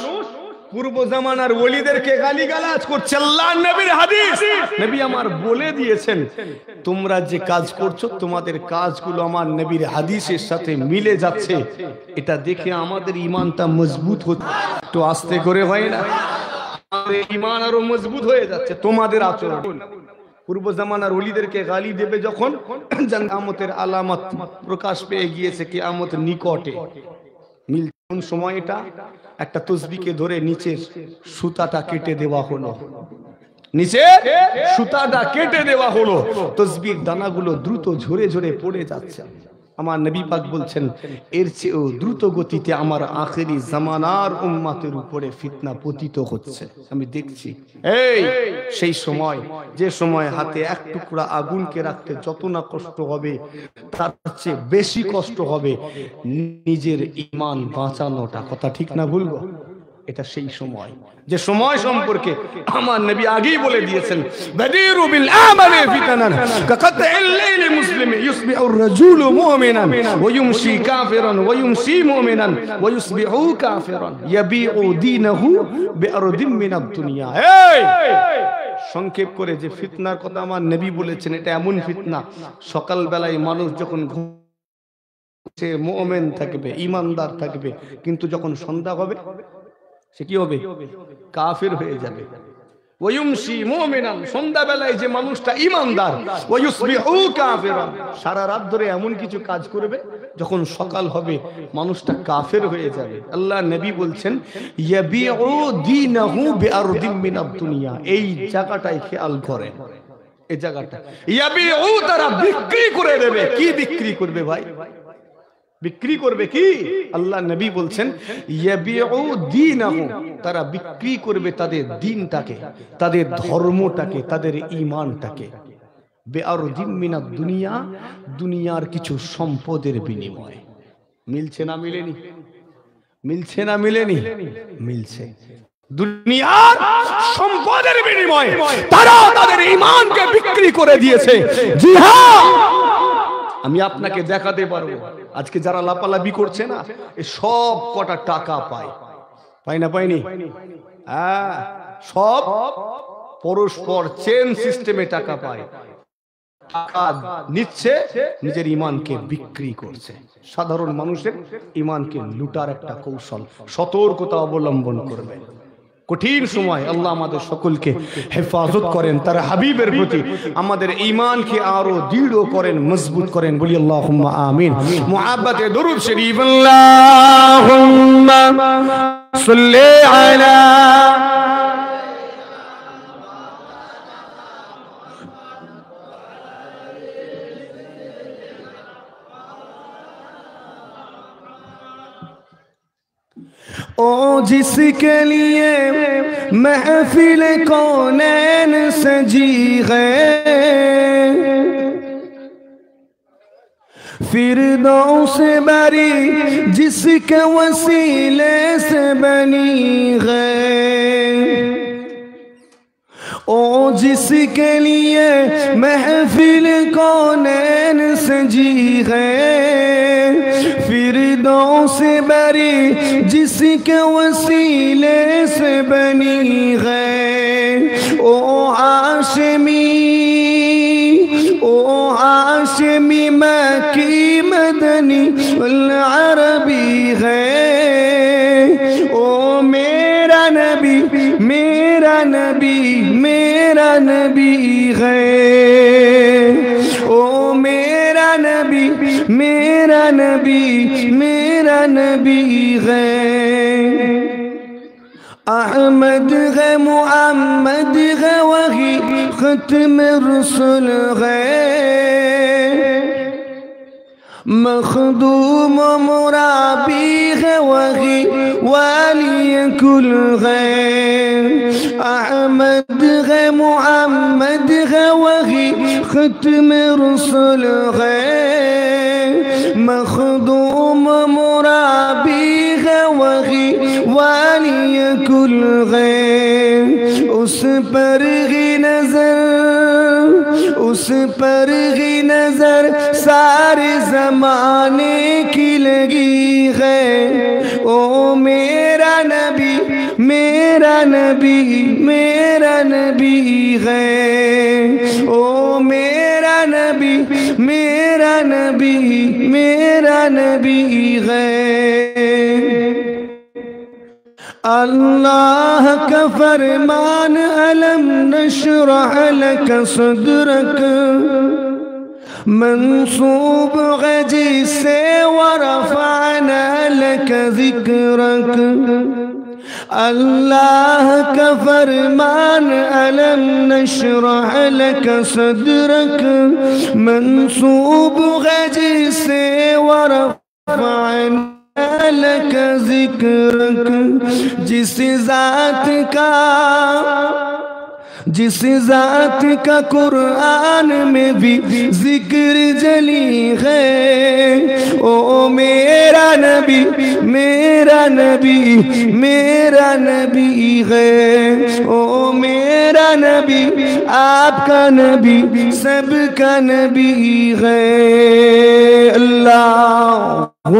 পূর্ব জামানার ওলিদেরকে গালিগালাজ করছে। আল্লাহর নবীর হাদিস, নবী আমার বলে দিয়েছেন, তোমরা যে কাজ করছো তোমাদের কাজগুলো আমার নবীর হাদিসের সাথে মিলে যাচ্ছে। এটা দেখে আমাদের ঈমানটা মজবুত হচ্ছে। তো আস্তে করে হয় না, আমাদের ঈমান আরো মজবুত হয়ে যাচ্ছে। তোমাদের আচরণ পূর্ব জামানার ওলিদেরকে গালি দেবে যখন, কিয়ামতের আলামত প্রকাশ পেয়ে গিয়েছে, কিয়ামত নিকটে। কোন সময় এটা? একটা তসবিহকে ধরে নিচের সুতাটা কেটে দেওয়া হলো, নিচে সুতাটা কেটে দেওয়া হলো, তসবির দানাগুলো দ্রুত ঝরে ঝরে পড়ে যাচ্ছে। আমার নবী পাক বলছেন, এর চেয়েও দ্রুত গতিতে আমার আখেরি জামানার উম্মতের উপরে ফিতনা পতিত হচ্ছে, আমি দেখছি। এই সেই সময়, যে সময় হাতে এক টুকরা আগুনকে রাখতে যত না কষ্ট হবে, তার চেয়ে বেশি কষ্ট হবে নিজের ঈমান বাঁচানোটা। কথা ঠিক না ভুল? এটা সেই সময়, যে সময় সম্পর্কে আমার নবী আগেই বলে দিয়েছেন, বাদিরু বিল আমালি ফিতানান কাকাতিল লাইলি মুসলিমি ইউসবিহু আর-রাজুলু মুমিনান ওয়া ইউমশি কাফিরান ওয়া ইউমশি মুমিনান ওয়া ইউসবিহু কাফিরান ইয়াবিউ দীনহু বিআরদিম মিনাদ দুনিয়া। এই সংক্ষেপ করে যে ফিতনার কথা আমার নবী বলেছেন, এটা এমন ফিতনা, সকাল বেলায় মানুষ যখন সে মুমিন থাকবে, ঈমানদার থাকবে, কিন্তু যখন সন্ধ্যা হবে সে কি হবে? কাফির হয়ে যাবে। ওয়ায়ুমশি মুমিনান, সন্ধ্যা বেলায় যে মানুষটা ঈমানদার, ওয়ায়ুসবিহু কাফিরান, সারা রাত ধরে এমন কিছু কাজ করবে, যখন সকাল হবে মানুষটা কাফের হয়ে যাবে। আল্লাহ নবী বলছেন, ইয়াবিউ দীনহু বিআরদিম মিনাদ দুনিয়া। এই জায়গাটাই খেয়াল করেন, এই জায়গাটা ইয়াবিউ, তারা বিক্রি করে দেবে। কি বিক্রি করবে ভাই? বিক্রি করবে কি? আল্লাহ নবী বলছেন, ইয়াবিউ দীনহু, তারা বিক্রি করবে তাদের দ্বীনটাকে, তাদের ধর্মটাকে, তাদের ঈমানটাকে, বিআরদিম মিনাদ দুনিয়া, দুনিয়ার কিছু সম্পদের বিনিময়ে। মিলছে না মিলেনি? মিলছে না মিলেনি? মিলছে। দুনিয়ার সম্পদের বিনিময়ে তারা তাদের ঈমানকে বিক্রি করে দিয়েছে। জি হ্যাঁ, আমি আপনাকে দেখাতে পারবো, আজকে যারা লাপালাপি করছে না, এই সব কটা টাকা পায়, পায় না? পায়নি? হ্যাঁ, সব পরস্পর চেন সিস্টেমে টাকা পায়। টাকা নিচ্ছে, নিজের ঈমানকে বিক্রি করছে। সাধারণ মানুষের ঈমানকে লুটার একটা কৌশল, সতর্কতা অবলম্বন করবে। কঠিন সময় আল্লাহ আমাদের সকলকে হেফাজত করেন, তার হাবিবের প্রতি আমাদের ঈমানকে আরো দৃঢ় করেন, মজবুত করেন। বলি আল্লাহুম্মা আমিন। মুহাব্বতে দরুদ শরীফ আল্লাহুম্মা সাল্লি আলা ओ जिसके लिए महफिल कौनैन सजी है, फिरदौस बरी जिसके वसीले से बनी है, ओ जिसके लिए महफिल कौनैन सजी है, फिरदौस बरी जिसके वसीले से बनी है, ओ हाशमी मक्की मदनी वल अरबी है, ओ मेरा नबी मेरा नबी मेरा नबी है, ओ मेरा नबी मेरा नबी मेरा नबी है, अहमद है मुहम्मद है वही खत्म रसूल है, मखदूम मुराबी है वही वाली कुल है, अहमद है मुहम्मद है वही खत्म रसूल है, मखदूम मुराबी है वही वाली कुल है, उस पर ही नजर उस पर ही नजर सारे जमाने की लगी है, ओ मेरा नबी मेरा नबी मेरा नबी है, ओ मेरा नबी मेरा नबी मेरा नबी है, अल्लाह का फरमान अलम नशरह लक सदरक मंसूब है जिससे वरफअना लक ज़िक्रक, अल्लाह का फरमान अलम नशरह लक सदरक मंसूब है जिससे वरफअना लक ज़िक्रक, जिस ज़ात का कुरान में भी जिक्र जली है, ओ मेरा नबी मेरा नबी मेरा नबी है, ओ मेरा नबी आपका नबी सबका नबी है, अल्लाहुम्मा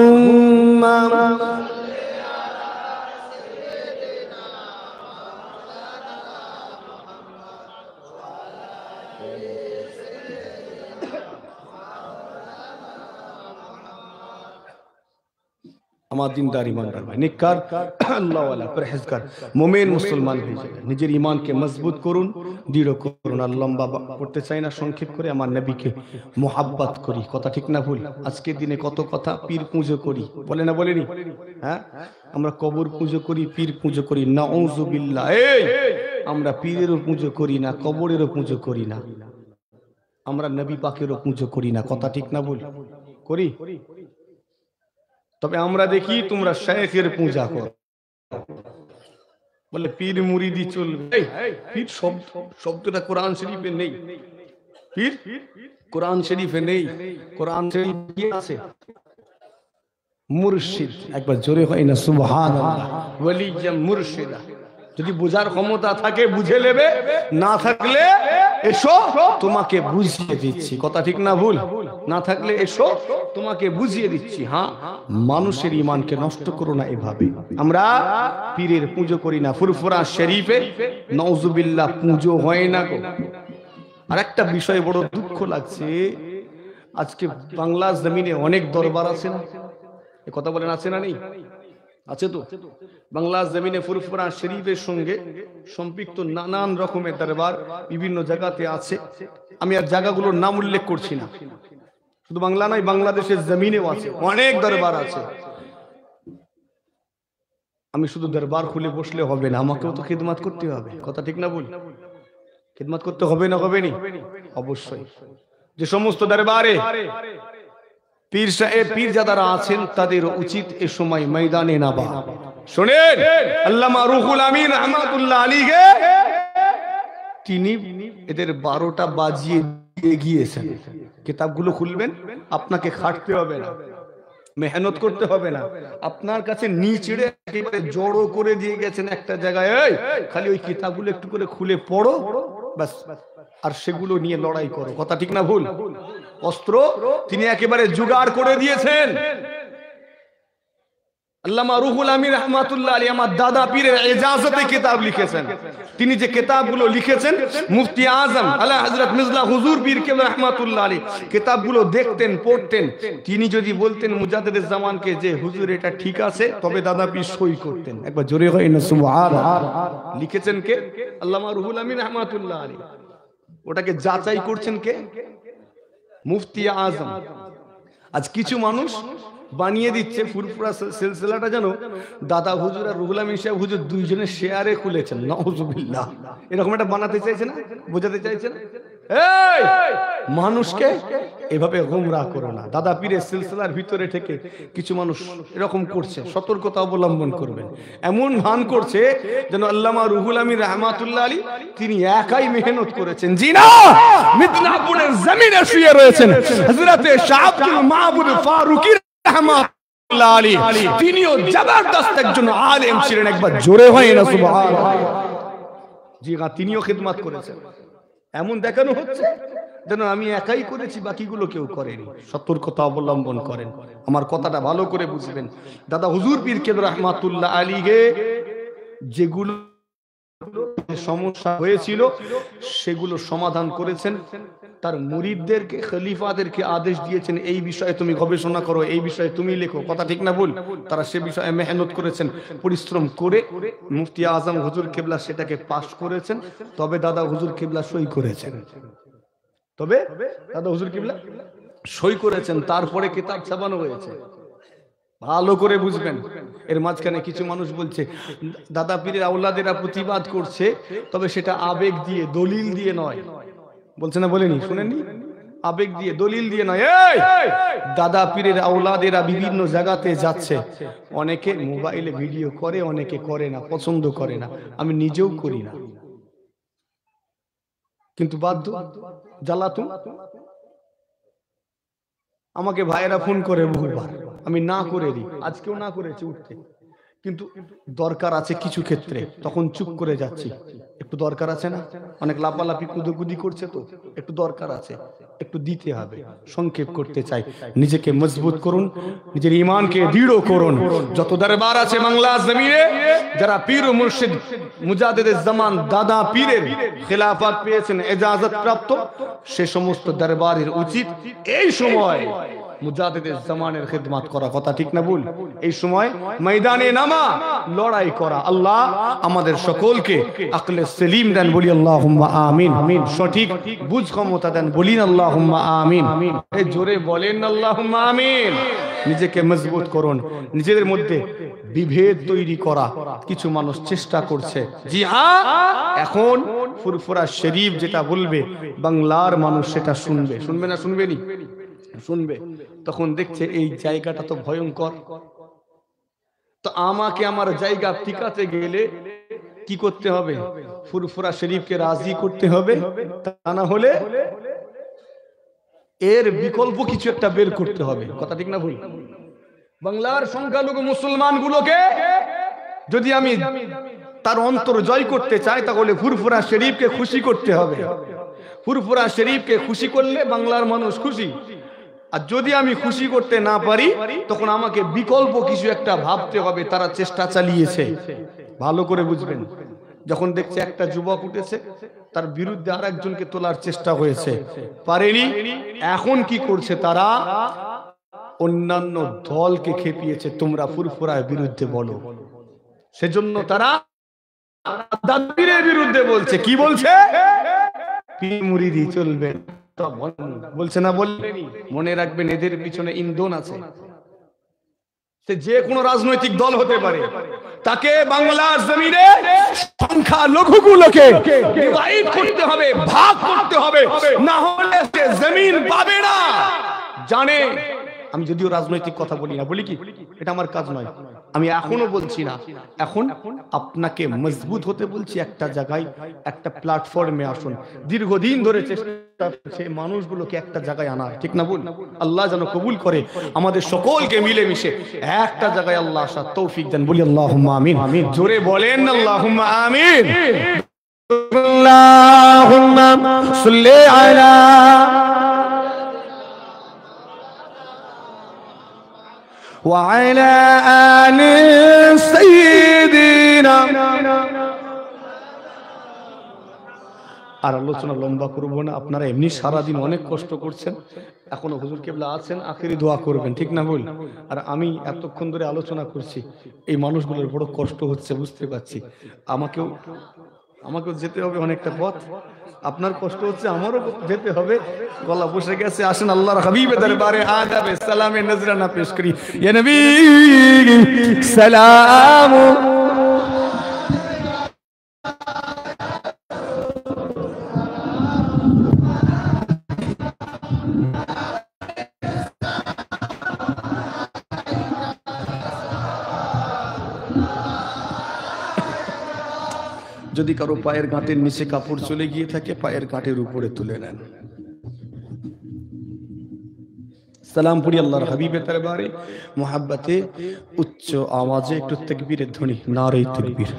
আমার দিনদার ইমানদার ভাই নেককার আল্লাহ ওয়ালা পরহেজগার মুমিন মুসলমান হয়ে যাবেন, নিজের ঈমানকে মজবুত করুন, দৃঢ় করুন। আর লম্বা করতে চাই না, সংক্ষেপ করে আমার নবীকে মোহাব্বত করি, কথা ঠিক না ভুল? আজকের দিনে কত কথা, পীর পুজো করি, বলে না বলেনি? হ্যাঁ, আমরা কবর পুজো করি, পীর পুজো করি, নাউযুবিল্লাহ। এই আমরা পীরেরও পুজো করি না, কবরেরও পুজো করি না, আমরা নবী পাকেরও পুজো করি না, কথা ঠিক না ভুল? করি। তবে আমরা দেখি তোমরা শেখের পূজা করো, বলে পীর মুরিদি চলবে। পীর শব্দটা কোরআন শরীফে নেই, পীর কোরআন শরীফে নেই। কোরআন শরীফে কি আছে? মুর্শিদ। একবার জোরে হয় না সুবহানাল্লাহ। ওয়ালিয়া মুর্শিদা। যদি বুঝার ক্ষমতা থাকে বুঝে নেবে, না থাকলে এসো তোমাকে বুঝিয়ে দিচ্ছি, কথা ঠিক না ভুল? না থাকলে এসো তোমাকে বুঝিয়ে দিচ্ছি। হ্যাঁ, মানুষের ঈমানকে নষ্ট করো না এভাবে। আমরা পীরের পুজো করি না, ফুরফুরা শরীফে নাউযুবিল্লাহ পুজো হয় না গো। আর একটা বিষয় বড় দুঃখ লাগছে, আজকে বাংলা জমিনে অনেক দরবার আছে না, এ কথা বলেন আছে না নেই? আছে তো? বাংলার জমিনে ফুরফুরা শরীফের সঙ্গে সম্পৃক্ত নানান রকমের দরবার বিভিন্ন জায়গাতে আছে। আমি আর জায়গাগুলোর নাম উল্লেখ করছি না। শুধু বাংলা নয়, বাংলাদেশের জমিনেও আছে, অনেক দরবার আছে। আমি শুধু দরবার খুলে বসলে হবে না, আমাকেও তো খিদমত করতে হবে। কথা ঠিক না বল? খিদমত করতে হবে না, হবে নি? অবশ্যই। যে সমস্ত দরবারে পীর সাহেব পীরজাদারা আছেন তাদের উচিত এ সময় ময়দানে নামা। শুনেন, আল্লামা রুহুল আমিন রহমাতুল্লাহ আলাইহি তিনি এদের 12টা বাজিয়ে দিয়ে গিয়েছেন। কিতাবগুলো খুলবেন, আপনাকে খাটতে হবে না, মেহনত করতে হবে না, আপনার কাছে নিচড়ে একেবারে জড়ো করে দিয়ে গেছেন একটা জায়গায়। এই খালি ওই কিতাবগুলো একটু করে খুলে পড়ো বাস, আর সেগুলো নিয়ে লড়াই করো। কথা ঠিক না ভুল? অস্ত্র তিনি একেবারে জোগাড় করে দিয়েছেন। আল্লামা রুহুল আমিন রহমাতুল্লাহ আলাইহি আমার দাদা পীরের ইজাজতে কিতাব লিখেছেন। তিনি যে কিতাবগুলো লিখেছেন, মুফতি আজম আলা হযরত মির্জা হুজুর পীর কেবলা রহমাতুল্লাহ আলাইহি কিতাবগুলো দেখতেন, পড়তেন। তিনি যদি বলতেন মুজাদ্দিদুজ জামানকে যে হুজুর এটা ঠিক আছে, তবে দাদা পীর সই করতেন। একবার জোরে হয় না সুবহানাল্লাহ। লিখেছেন কে? আল্লামা রুহুল আমিন রহমাতুল্লাহ আলাইহি। ওটাকে যাচাই করছেন কে? মুফতি আজম। আজ কিছু মানুষ বানিয়ে দিচ্ছে ফুরফুরা সিলসিলাটা যেন দাদা হুজুর আর রুহুল আমিন সাহেব হুজুর দুইজনের শেয়ারে খুলেছেন। নাউজুবিল্লাহ, এরকম একটা বানাতে চাইছে না, বোঝাতে চাইছে না। এই মানুষকে এভাবে গোমরাহ করো না। দাদা পীরের সিলসিলার ভিতরে থেকে কিছু মানুষ এরকম করছে, সতর্কতা অবলম্বন করবেন। এমন ভান করছে যেন আল্লামা রুহুল আমিন রহমাতুল্লাহ আলাইহি তিনি একাই মেহনত করেছেন। জি না, মিদনাপুরের জমিনে শুয়ে রয়েছেন হযরতে শাহ আব্দুল মাহমুদ ফারুকী রহমাতুল্লাহ আলাইহি, তিনিও জবরদস্ত একজন আলেম ছিলেন। একবার জোরে হয় না সুবহানাল্লাহ। জি না, তিনিও খিদমত করেছেন। এমন দেখানো হচ্ছে যেন আমি একাই করেছি, বাকিগুলো কেউ করেনি। সতর্কতা অবলম্বন করেন, আমার কথাটা ভালো করে বুঝবেন। দাদা হুজুর পীর কেবলা রহমাতুল্লাহ আলাইহি যেগুলো সমস্যা হয়েছিল সেগুলো সমাধান করেছেন। তার মুরিদদেরকে, খলিফাদেরকে আদেশ দিয়েছেন এই বিষয়ে তুমি গবেষণা করো, এই বিষয়ে তুমি লেখো। কথা ঠিক না ভুল? তারা সে বিষয়ে মেহনত করেছেন, পরিশ্রম করে মুফতি আজম হুজুর কেবলা সেটাকে পাশ করেছেন। তবে দাদা হুজুর কেবলা সই করেছেন, তবে দাদা হুজুর কেবলা সই করেছেন, তারপরে কিতাব ছাপানো হয়েছে। ভালো করে বুঝবেন। এর মাঝখানে কিছু মানুষ বলছে দাদা পীরের আওলাদেরা প্রতিবাদ করছে, তবে সেটা আবেগ দিয়ে, দলিল দিয়ে নয়। বলছে না, বলেনি? শুনেননি? আবেগ দিয়ে, দলিল দিয়ে নয়। এই দাদা পীরের আওলাদেরা বিভিন্ন জায়গাতে যাচ্ছে, অনেকে মোবাইলে ভিডিও করে, অনেকে করে না, পছন্দ করে না। আমি নিজেও করি না, কিন্তু বাধ্য, জ্বালাতন। আমাকে ভাইয়েরা ফোন করে বহুবার, আমি না করে দিই। আজকেও না করেছি উঠতে, কিন্তু দরকার আছে কিছু ক্ষেত্রে, তখন চুপ করে যাচ্ছি। একটু দরকার আছে না? অনেক লাপালাপি কুদুকুদি করছে, তো একটু দরকার আছে, একটু দিতে হবে। সংক্ষেপ করতে চাই, নিজেকে মজবুত করুন, নিজের ঈমানকে দৃঢ় করুন। যত দরবার আছে বাংলা জমিনে, যারা পীর ও মুর্শিদ মুজাদ্দিদুজ জামান দাদা পীরের খেলাফত পেয়েছেন, ইজাজত প্রাপ্ত, সে সমস্ত দরবারের উচিত এই সময় মুজাদ্দিদুজ জামানের খিদমত করা। কথা ঠিক না ভুল? এই সময় ময়দানে নামা, লড়াই করা। আল্লাহ আমাদের সকলকে আকলে সেলিম দেন, বলি আল্লাহুম্মা আমিন। সঠিক বুঝ ক্ষমতা দেন, বলি আল্লাহুম্মা আমিন। এই জোরে বলেন আল্লাহুম্মা আমিন। নিজেকে মজবুত করুন। নিজেদের মধ্যে বিভেদ তৈরি করা কিছু মানুষ চেষ্টা করছে। জি হ্যাঁ, এখন ফুরফুরা শরীফ যেটা বলবে বাংলার মানুষ সেটা শুনবে। শুনবে না? শুনবেনি? শুনবে। তখন দেখছে এই জায়গাটা তো ভয়ঙ্কর, তো আমাকে আমার জায়গা টিকাতে গেলে কি করতে হবে? ফুরফুরা শরীফকে রাজি করতে হবে, তা না হলে এর বিকল্প কিছু একটা বের করতে হবে। কথা ঠিক না ভুল? বাংলার সংখ্যালঘু মুসলমান গুলোকে যদি আমি তার অন্তর জয় করতে চাই, তাহলে ফুরফুরা শরীফকে খুশি করতে হবে। ফুরফুরা শরীফকে খুশি করলে বাংলার মানুষ খুশি। আর যদি আমি খুশি করতে না পারি, তখন আমাকে বিকল্প কিছু একটা ভাবতে হবে। তারা চেষ্টা চালিয়েছে, ভালো করে বুঝবেন। যখন দেখছে একটা যুবক উঠেছে, তার বিরুদ্ধে আর একজনকে তোলার চেষ্টা হয়েছে, পারেনি। এখন কি করছে তারা? অন্যান্য দলকে খেপিয়েছে তোমরা ফুরফুরার বিরুদ্ধে বলো, সেজন্য তারা দাদাপীরের বিরুদ্ধে বলছে। কি বলছে? পীর মুরিদি চলবে বলছে না, বললেনি। মনে রাখবেন এদের পিছনে ইন্ধন আছে। সে যে কোনো রাজনৈতিক দল হতে পারে, তাকে বাংলার জমিনে সংখ্যা লঘুগুলোকে ডিভাইড করতে হবে, ভাগ করতে হবে, না হলে সে জমিন পাবে না। জানে, আমি যদিও রাজনৈতিক কথা বলি না, বলি কি এটা আমার কাজ নয়, আমি এখনো বলছি না। এখন আপনাকে মজবুত হতে বলছি, একটা জায়গায় একটা প্ল্যাটফর্মে আসুন। দীর্ঘদিন ধরে চেষ্টা করছে মানুষগুলোকে একটা জায়গায় আনার, ঠিক না বল? আল্লাহ যেন কবুল করে আমাদের সকলকে মিলে মিশে একটা জায়গায় আল্লাহ আসার তৌফিক দেন। বলি আল্লাহুম্মা আমিন। জোরে বলেন আল্লাহুম্মা আমিন। আল্লাহুম্মা সাল্লি আলা وعلى آل سيدنا। আর আলোচনা লম্বা করবো না, আপনারা এমনি সারাদিন অনেক কষ্ট করছেন, এখনো হুজুর কেবলা আছেন, আখেরি দোয়া করবেন, ঠিক না বল? আর আমি এতক্ষণ ধরে আলোচনা করছি, এই মানুষগুলোর বড় কষ্ট হচ্ছে, বুঝতে পারছি। আমাকেও যেতে হবে অনেকটা পথ, আপনার কষ্ট হচ্ছে, আমারও যেতে হবে, গলা বসে গেছে। আসেন আল্লাহর হাবিবের দরবারে আদাবে সালামে নজরানা পেশ করি। ইয়া নবী সালাম। যদি কারো পায়ের গাঁটের নিচে কাপড় চলে গিয়ে থাকে, পায়ের গাঁটের উপরে তুলে নেন। সালাম পড়ি আল্লাহর হাবিবের দরবারে মুহাব্বতে, উচ্চ আওয়াজে একটু তাকবীরের ধ্বনি, নারে তাকবীর।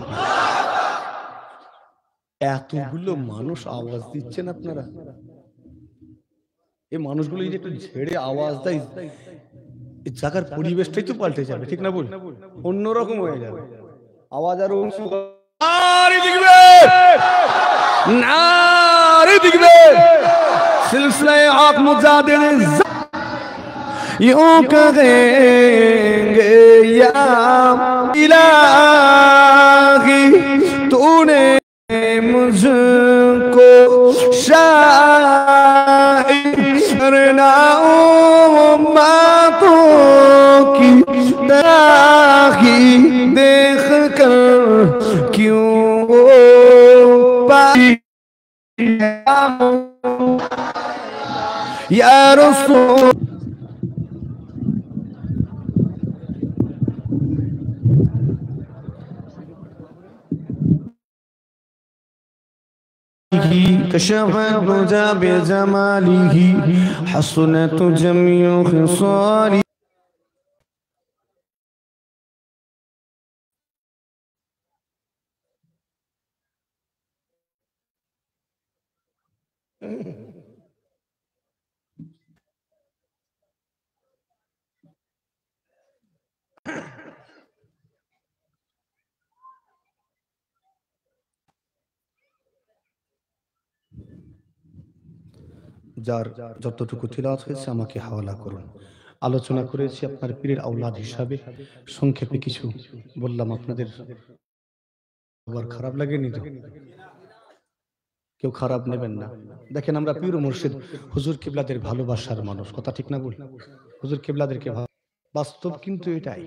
এতগুলো মানুষ আওয়াজ দিচ্ছেন আপনারা, এই মানুষগুলো যে একটু ঝেড়ে আওয়াজ দেয়, এই জায়গার পরিবেশটাই তো পাল্টে যাবে, ঠিক না বল? অন্যরকম হয়ে যাবে আওয়াজ। আর नारे दिखबे, नारे दिखबे, सिलसिले आप मुजादिल यूं कहेंगे या इलाही, तूने मुझको शायर नाउम्मातों की तराही देख कर क्यों पाई या रसूल। كشف الهدى بجماله حسنت جميع خصاله। যার যতটুকু তিলাওয়াত হয়েছে আমাকে হাওয়ালা করুন। আলোচনা করেছি আপনার পীরের আওলাদ হিসাবে, সংক্ষেপে কিছু বললাম। আপনাদের আবার খারাপ লাগেনি তো? কেউ খারাপ নেবেন না। দেখেন, আমরা পীর ও মুর্শিদ হুজুর কিবলাদের ভালোবাসার মানুষ, কথা ঠিক না বল? হুজুর কিবলাদেরকে বাস্তব কিন্তু এটাই।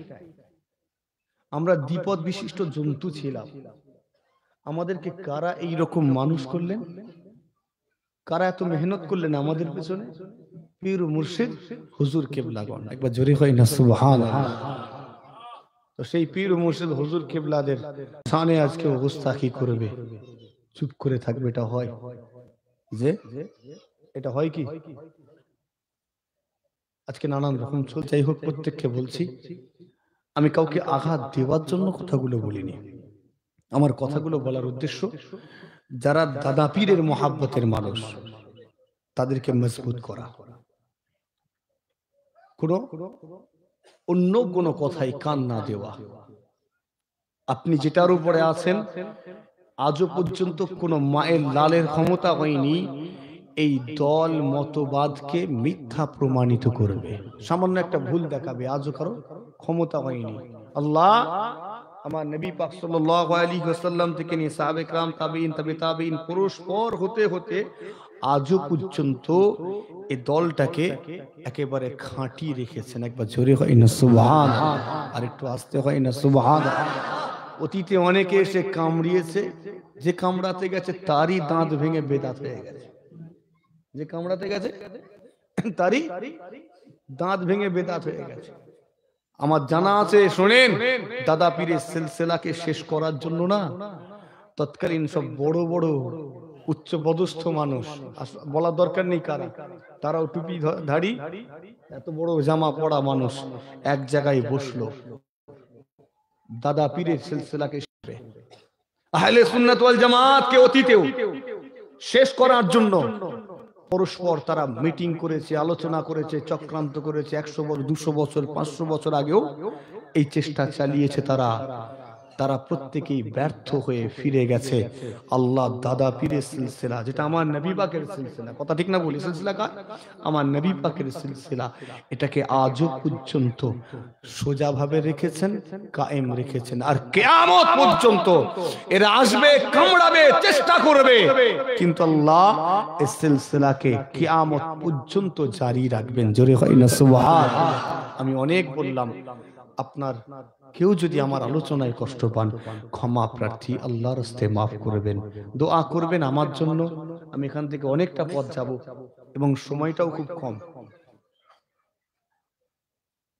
আমরা দ্বিপদ বিশিষ্ট জন্তু ছিলাম, আমাদেরকে কারা এই রকম মানুষ করলেন? কারা এত মেহনত করলেন আমাদের পেছনে? পীর ও মুর্শিদ হুজুর কিবলাগণ। একবার জোরে হয় না সুবহানাল্লাহ। তো সেই পীর ও মুর্শিদ হুজুর কিবলাদের সামনে আজকে গোস্তাখি করবে, চুপ করে থাকবে, এটা হয়? যে এটা হয় কি? আজকে নানান রকম চলছে। যাই হোক, প্রত্যেককে বলছি, আমি কাউকে আঘাত দেওয়ার জন্য কথাগুলো বলিনি। আমার কথাগুলো বলার উদ্দেশ্য, যারা দাদা পীরের মহাব্বতের মানুষ তাদেরকে মজবুত করা, কোনো অন্য কোনো কথাই কান না দেওয়া। আপনি যেটার উপরে আছেন, আজও পর্যন্ত কোনো মায়ের লালের ক্ষমতা হয়নি এই দল মতবাদকে মিথ্যা প্রমাণিত করবে, সামান্য একটা ভুল দেখাবে, আজও কারো ক্ষমতা হয়নি। আল্লাহ আমার নবী পাক সাল্লাল্লাহু আলাইহি ওয়াসাল্লাম থেকে নিয়ে সাহাবে کرام তাবেঈন তাবে তাবেঈন পরস্পর হতে হতে আজও পর্যন্ত এই দলটাকে একেবারে খাঁটি রেখেছেন। একবার জোরে হয় না সুবহানাল্লাহ, আর একটু আস্তে হয় না সুবহানাল্লাহ। অতীতে অনেকে এসে কামড়িয়েছে, যে কামড়াতে গেছে তারই দাঁত ভেঙে বেদাত হয়ে গেছে, যে কামড়াতে গেছে তারই দাঁত ভেঙে বেদাত হয়ে গেছে। আমার জানা আছে, শোনেন, দাদা পীরের সিলসিলাকে শেষ করার জন্য না তৎকালীন সব বড় বড় উচ্চ পদস্থ মানুষ, বলার দরকার নেই কারা, তারাও টুপি ধাড়ি এত বড় জামা পড়া মানুষ এক জায়গায় বসলো দাদা পীরের সিলসিলাকে আহলে সুন্নাত ওয়াল জামাতকে অতীতেও শেষ করার জন্য পরস্পর তারা মিটিং করেছে, আলোচনা করেছে, চক্রান্ত করেছে। 100 বছর, 200 বছর, 500 বছর আগেও এই চেষ্টা চালিয়েছে তারা। তারা প্রত্যেকেই ব্যর্থ হয়ে ফিরে গেছে আল্লাহ দাদা পীরের সিলসিলা, যেটা আমার নবী পাকের সিলসিলা। কথা ঠিক না বলি? সিলসিলা কার? আমার নবী পাকের সিলসিলা। এটাকে আজও পর্যন্ত সোজাভাবে রেখেছেন, কায়েম রেখেছেন, আর কিয়ামত পর্যন্ত এরা আসবে, কামড়াবে, চেষ্টা করবে, কিন্তু আল্লাহ এই সিলসিলাকে কিয়ামত পর্যন্ত জারি রাখবেন। জোরে হয় না সুবহানাল্লাহ। আমি অনেক বললাম, আপনার কেউ যদি আমার আলোচনায় কষ্ট পান, ক্ষমা প্রার্থী, আল্লাহর রাস্তায় মাফ করবেন, দোয়া করবেন আমার জন্য। আমি এখান থেকে অনেকটা পথ যাব এবং সময়টাও খুব কম।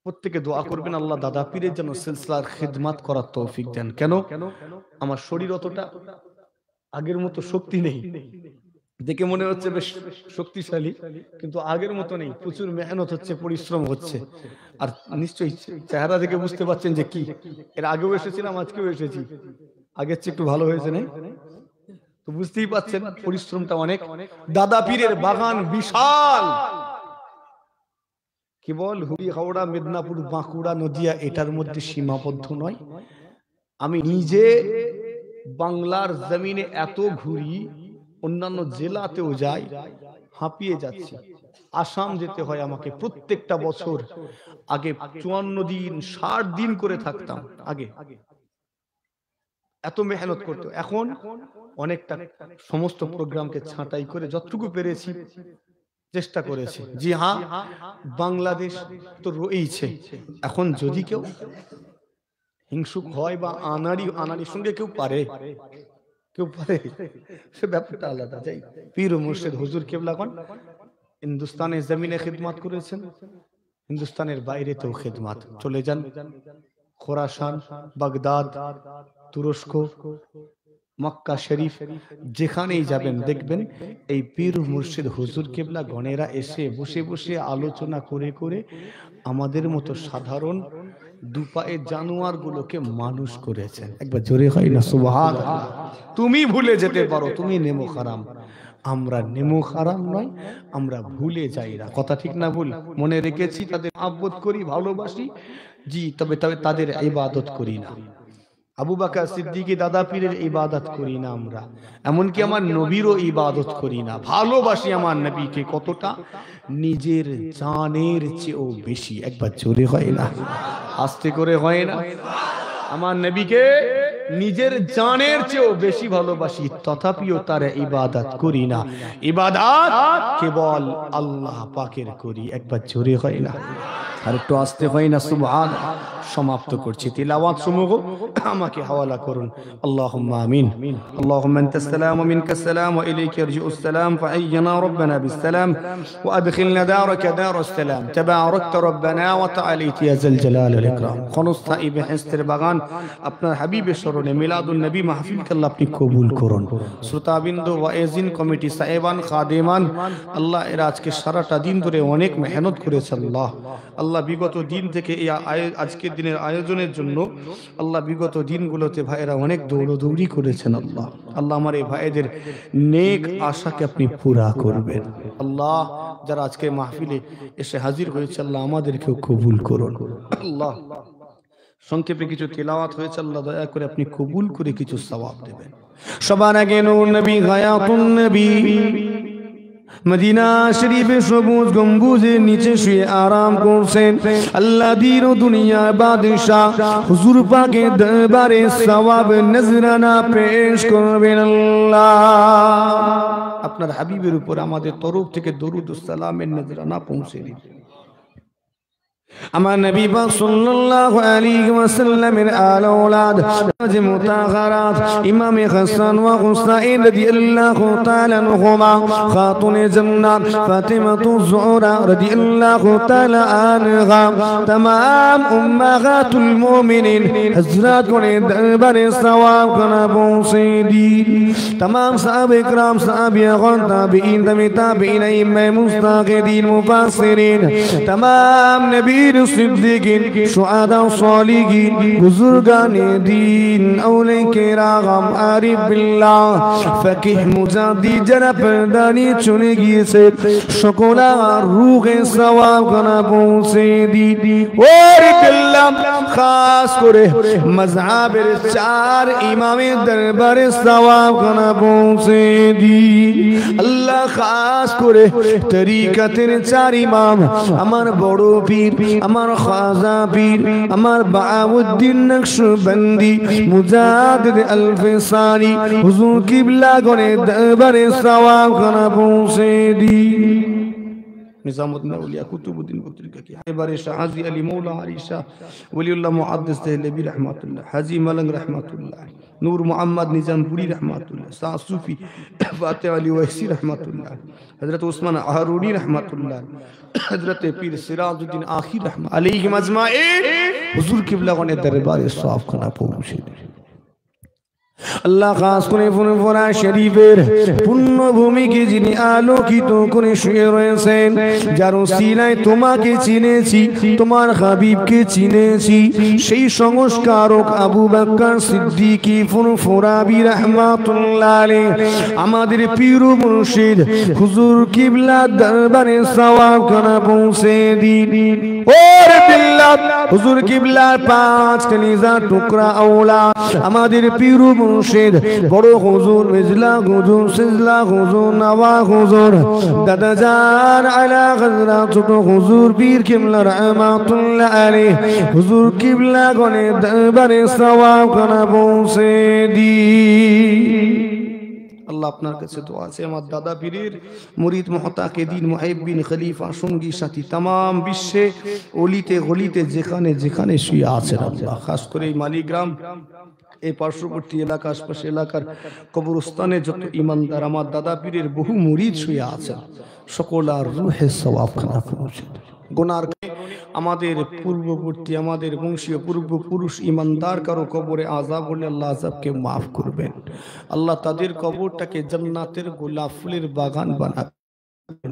প্রত্যেকে দোয়া করবেন আল্লাহ দাদা পীরের যেন সিলসিলার খিদমত করার তৌফিক দেন। কেন? আমার শরীর অতটা আগের মতো শক্তি নেই, দেখে মনে হচ্ছে বেশ শক্তিশালী, কিন্তু আগের মতো নেই। প্রচুর মেহনত হচ্ছে, পরিশ্রম হচ্ছে। আর নিশ্চয়ই চেহারা দেখে বুঝতে পারছেন যে কি, এর আগেও এসেছিলাম, আজকেও এসেছি, আগের চেয়ে একটু ভালো হয়েছে না? তো বুঝতেই পাচ্ছেন পরিশ্রমটা অনেক। দাদা পীরের বাগান বিশাল, কেবল হুগলি, হাওড়া, মেদিনীপুর, বাঁকুড়া, নদিয়া এটার মধ্যে সীমাবদ্ধ নয়। আমি নিজে বাংলার জমিনে এত ঘুরি, অন্যান্য জেলাতেও যাই, হাঁপিয়ে যাচ্ছি। আসাম যেতে হয় আমাকে প্রত্যেকটা বছর। আগে 54 দিন 60 দিন করে থাকতাম, আগে এত মেহনত করতো। এখন অনেকটা সমস্ত প্রোগ্রামকে ছাঁটাই করে যতটুকু পেরেছি চেষ্টা করেছি। জি হ্যাঁ, বাংলাদেশ তো রয়েছে। এখন যদি কেউ হিংসুক হয় বা আনাড়ির সঙ্গে কেউ পারে, সে ব্যাপারটা আলাদা। যাই, পীর ও মুর্শিদ হুজুর কেবলাগণ হিন্দুস্তানের জমিনে খিদমত করেছেন, হিন্দুস্তানের বাইরেতেও খিদমত। চলে যান খোরাসান, বাগদাদ, তুরস্ক, মক্কা শরীফ, যেখানেই যাবেন দেখবেন এই পীর মুর্শিদ হুজুর কেবলা গণেরা এসে বসে বসে আলোচনা করে করে আমাদের মতো সাধারণ দুপায়ে জানোয়ার গুলোকে মানুষ করেছেন। একবার জোরে হয় না সুবহানাল্লাহ। তুমি ভুলে যেতে পারো তুমি নেমো হারাম, আমরা নেমো হারাম নয়, আমরা ভুলে যাই না। কথা ঠিক না ভুল? মনে রেখেছি, তাদের আব্বত করি, ভালোবাসি, জি, তবে তাদের ইবাদত করি না। আবু বকর সিদ্দিকী দাদা পীরের ইবাদত করি না আমরা, এমনকি আমার নবীরও ইবাদত করি না। ভালোবাসি আমার নবীকে কতটা, নিজের জানের চেয়েও বেশি। একবার জোরে হয় না, আস্তে করে হয় না? আমার নবীকে নিজের জানের চেয়েও বেশি ভালোবাসি, তথাপিও তার ইবাদত করি না। ইবাদত কেবল আল্লাহ পাকের করি। একবার জোরে হয় না, আর একটু আস্তে হয় না? সুবহানাল্লাহ। সমাপ্ত করছি, তিলাওয়াত সমূহ আমাকে হাওয়ালা করুন। আল্লাহুম্মা আমিন। আল্লাহুম্মা আনতাস সালাম ওয়া মিনকাস সালাম ওয়া ইলাইকা ইয়ারজিউস সালাম ফাআইয়িনা রাব্বানা বিস সালাম ওয়া আদখিলনা দারাকা দারাস সালাম তাবারাকতা রাব্বানা ওয়া তাআলাইতা ইয়া যাল জালাল ওয়াল ইকরাম। খনস্তাই বেহেশতের বাগান আপনার হাবিবের স্মরণে মিলাদুন নবী মাহফিলকে আল্লাহ আপনি কবুল করুন। শ্রোতাবিন্দু, ওয়াইজিন কমিটি সাহেবান, খাদেমান, আল্লাহ এরা আজকে সারাটা দিন ধরে অনেক মেহনত করেছে। আল্লাহ বিগত দিন থেকে এই আজকের দিনের আয়োজনের জন্য আল্লাহ বিগত দিনগুলোতে ভাইয়েরা অনেক দৌড়দৌড়ি করেছেন। আল্লাহ আমার এই ভাইদের নেক আশাকে আপনি পুরা করবেন। আল্লাহ যারা আজকে মাহফিলে এসে হাজির হয়েছে, আল্লাহ আমাদেরকেও কবুল করুন। আল্লাহ সংক্ষেপে কিছু তেলাওয়াত হয়েছে, আল্লাহ দয়া করে আপনি কবুল করে কিছু সওয়াব দেবেন। সবার আগে নূর নবী, গায়াতুন নবী, মদিনা শরীফে সবুজ গম্বুজের নিচে শুয়ে আরাম করছেন আল্লাহ দিন ও দুনিয়ার বাদশাহ হুজুর পাকের দরবারে সওয়াব নজরানা পেশ করবেন আল্লাহ। আপনার হাবিবের উপর আমাদের তরফ থেকে দরুদ ও সালামের নজরানা পৌঁছে দিন। আমার নবী পাক সাল্লাল্লাহু আলাইহি ওয়াসাল্লামের আলে আওলাদ যে মুতাহারাত ইমামে হাসান ওয়া হুসাইন রাদিয়াল্লাহু তাআলা আনহুমা খাতুনে জান্নাত ফাতিমাতু যুহরা রাদিয়াল্লাহু তাআলা আনহা तमाम উম্মাহাতুল মুমিনিন হযরত করে দরবারে সওয়াব করা পৌঁছে দিন। तमाम সাহাবে کرام সাহাবিয়াগণ তাবিঈন তাবিঈন ইমাম মুস্তাকিদিন মুফাসসিরিন तमाम নবী सिद्दीकीन शुहादा सालिहीन बुजुर्गाने दीन औलिया किराम आरिफ बिल्लाह फकीह मुजाद्दिद যারা পর্দানি চলে গিয়েছে সকলার রূহে সওয়াব করা পৌঁছে দিন। ওরে বিল্লাহ খাস করে মাযহাবের চার ইমামের দরবারে সওয়াব করা পৌঁছে দিন। আল্লাহ খাস করে তরিকতের চার ইমাম আমার বড় পীর আমার খাজা পীর আমার বাউদ্দিন নকশবন্দি মুজাদ্দিদ আল-ফিসানি হুজুর কিবলা গনে দরবারে সওয়াব করা পৌঁছে দিন। নিজামুদ্দিন আউলিয়া কুতুবুদ্দিন পত্রিকা কি এবারে শাহ হাজী আলী মৌলা আলী শাহ ওলিউল্লাহ মুহাদ্দিস দেহলভী রহমাতুল্লাহ, হাজী মালং রহমাতুল্লাহ, নূর মুহাম্মদ নিজামপুরি রহমাতুল্লাহ, শাহ সুফি ফাতেহ আলী ওয়াইসি রহমাতুল্লাহ, হযরত উসমান আহরুনি রহমাতুল্লাহ, হযরত পীর সিরাজউদ্দিন আখির রহমাতুল্লাহ আলাইহিম আজমাইন হুজুর কিবলা গনে দরবারে সওয়াব খানা পৌঁছে দিন। আল্লাহ খাস করে ফুরফুরা শরীফের পুণ্যভূমিকে যিনি আলোকিত করে শুয়ে রয়েছেন, যার ওসিলায় তোমাকে চিনেছি, তোমার হাবিবকে চিনেছি, সেই সংস্কারক আবু বকর সিদ্দিকী ফুরফুরাবি রাহমাতুল্লাহ আলাইহি আমাদের পীর ও মুর্শিদ হুজুর কিবলা দরবারে সওয়াব খানা পৌঁছে দিন। ওরে বিল্লাহ হুজুর কিবলার পাঁচ কলিজার টুকরা আওলাদ আমাদের পীর মুর্শিদ বড় হুজুর মিজলা হুজুর সিজলা হুজুর নওয়া হুজুর দাদাজান আলা হযরত ছোট হুজুর পীর কিবলা রহমাতুল্লাহ আলাইহি হুজুর কিবলা গনে দরবারে সওয়াব খানা পৌঁছে দিন। আল্লাহ আপনার কাছে দোয়া আছে আমার দাদা পীরের মুরিদ মুহতাকিদিন মুহিব্বিন খলিফা সঙ্গী সাথী तमाम বিশ্বে অলিতে গলিতে যেখানে যেখানে শুয়ে আছেন আল্লাহ খাস করে এই মালিগ্রাম এই পার্শ্ববর্তী এলাকা আশপাশ এলাকার কবরস্থানে যত ইমানদার আমার দাদা পীরের বহু মুরিদ শুয়ে আছেন সকলার রূহে সওয়াব খানা পৌঁছে দিন। গুনার আমাদের পূর্ববর্তী আমাদের বংশীয় পূর্বপুরুষ ইমানদার কারো কবরে আযাব হলে আল্লাহ আযাবকে মাফ করবেন। আল্লাহ তাদের কবরটাকে জান্নাতের গোলাপ ফুলের বাগান বানাবেন।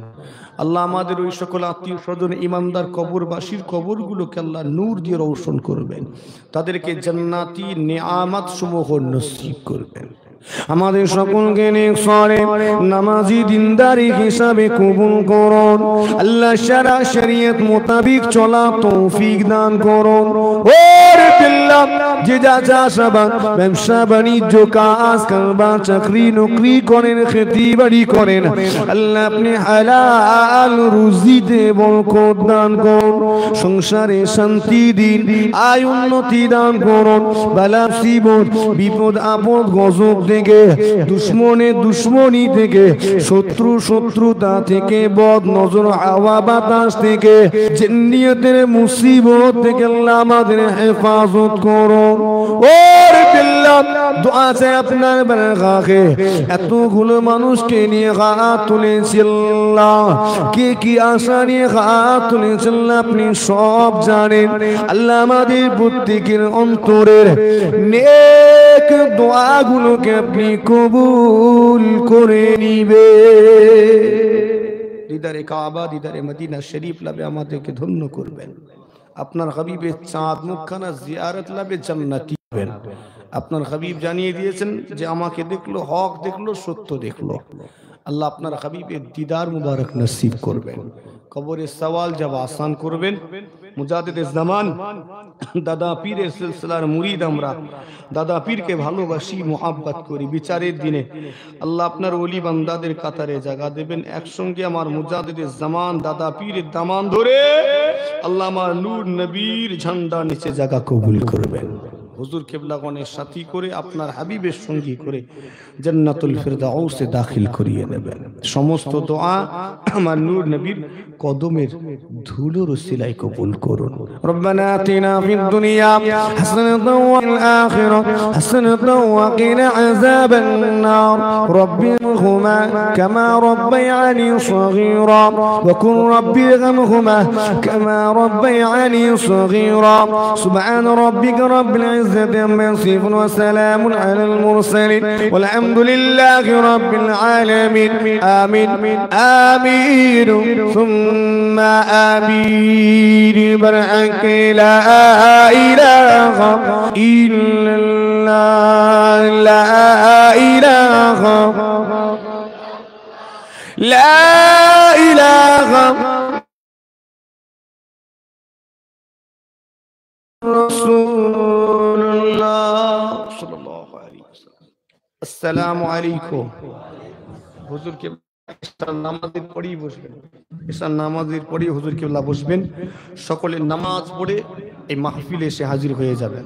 আল্লাহ আমাদের ওই সকল আত্মীয় স্বজন ইমানদার কবরবাসীর কবরগুলোকে আল্লাহ নূর দিয়ে রৌশন করবেন, তাদেরকে জান্নাতি নেয়ামত সমূহ নসিব করবেন। আমাদের সকলকে নেক সালেহ নামাজি দিনদারি হিসাবে কবুল করুন। আল্লাহ শারা শরীয়ত মোতাবেক চলা তৌফিক দান করুন। ওরে বিল্লাহ যে যা চাষাবাদ ব্যবসা বাণিজ্য কাজ কারবার চাকরি নকরি করেন খেতি বাড়ি করেন আল্লাহ আপনি হালাল রুজিতে বরকত দান করুন, সংসারে শান্তি দিন, আয় উন্নতি দান করুন, বালা মুসিবত বিপদ আপদ গজব থেকে দুশ্মনের দুশ্মনী থেকে শত্রু শত্রুতা থেকে বদ নজর হাওয়া বাতাস থেকে জিন্নিয়তের মুসিবত থেকে আল্লাহ আমাদের হেফাজত করুন। ওরে বিল্লাহ দোয়া চাই আপনার বারগাহে এতগুলো মানুষকে নিয়ে হাত তুলেছেন আল্লাহ, কে কি আশা নিয়ে হাত তুলেছেন আপনি সব জানেন। আল্লাহ আমাদের প্রত্যেকের অন্তরের নেক দোয়াগুলোকে আপনি কবুল করে নিবে। দিদারে কাবা দিদারে মদিনা শরীফ লাভে আমাদেরকে ধন্য করবেন। আপনার হাবিবের চাঁদ মুখখানা জিয়ারত লাভে জান্নাতি হবেন। আপনার হাবিব জানিয়ে দিয়েছেন যে আমাকে দেখলো হক দেখলো সত্য দেখলো। আল্লাহ আপনার হাবিবের দিদার মুবারক নসিব করবেন, কবরের সওয়াল জব আসান করবেন। মুজাদ্দিদে জামান দাদা পীরের সিলসিলার মুরিদ আমরা, দাদা পীরকে ভালোবাসি, মোহাব্বত করি। বিচারের দিনে আল্লাহ আপনার ওলি বান্দাদের কাতারে জায়গা দেবেন। একসঙ্গে আমার মুজাদ্দিদে জামান দাদা পীরের দামান ধরে আল্লাহ আমার নূর নবীর ঝান্ডা নিচে জায়গা কবুল করবেন। হুজুর কেবলাগণের সাথী করে আপনার হাবিবের সঙ্গী করে জান্নাতুল ফিরদাউসে দাখিল করিয়ে নেবেন। সমস্ত দোয়া আমার নূর নবীর কদমের ধুলোর উসিলায় কবুল করুন। রব্বানা আতিনা ফিদ দুনিয়া হাসানাতাও ওয়াল আখিরাতি হাসানাতাও ওয়া কিনা আযাবান নার রব্বিরহুমা কামা রাব্বায়ানি সগীরা ওয়া কুন রাব্বিরহুমা কামা রাব্বায়ানি সগীরা সুবহান রাব্বিকা রাব্বিল ইজ্জাতি আম্মা ইয়াসিফুন ওয়া সালামুন আলাল মুরসালিন والحمد لله رب العالمين آمين آمين ثم آمين برحق لا إله إلا الله لا إله لا إله رسول الله صلى الله عليه وسلم। আসসালামু আলাইকুম। হুজুরকে নামাজের পরেই বসবেন, এসার নামাজের পরেই হুজুর কেবলা বসবেন। সকলে নামাজ পড়ে এই মাহফিলে এসে হাজির হয়ে যাবেন।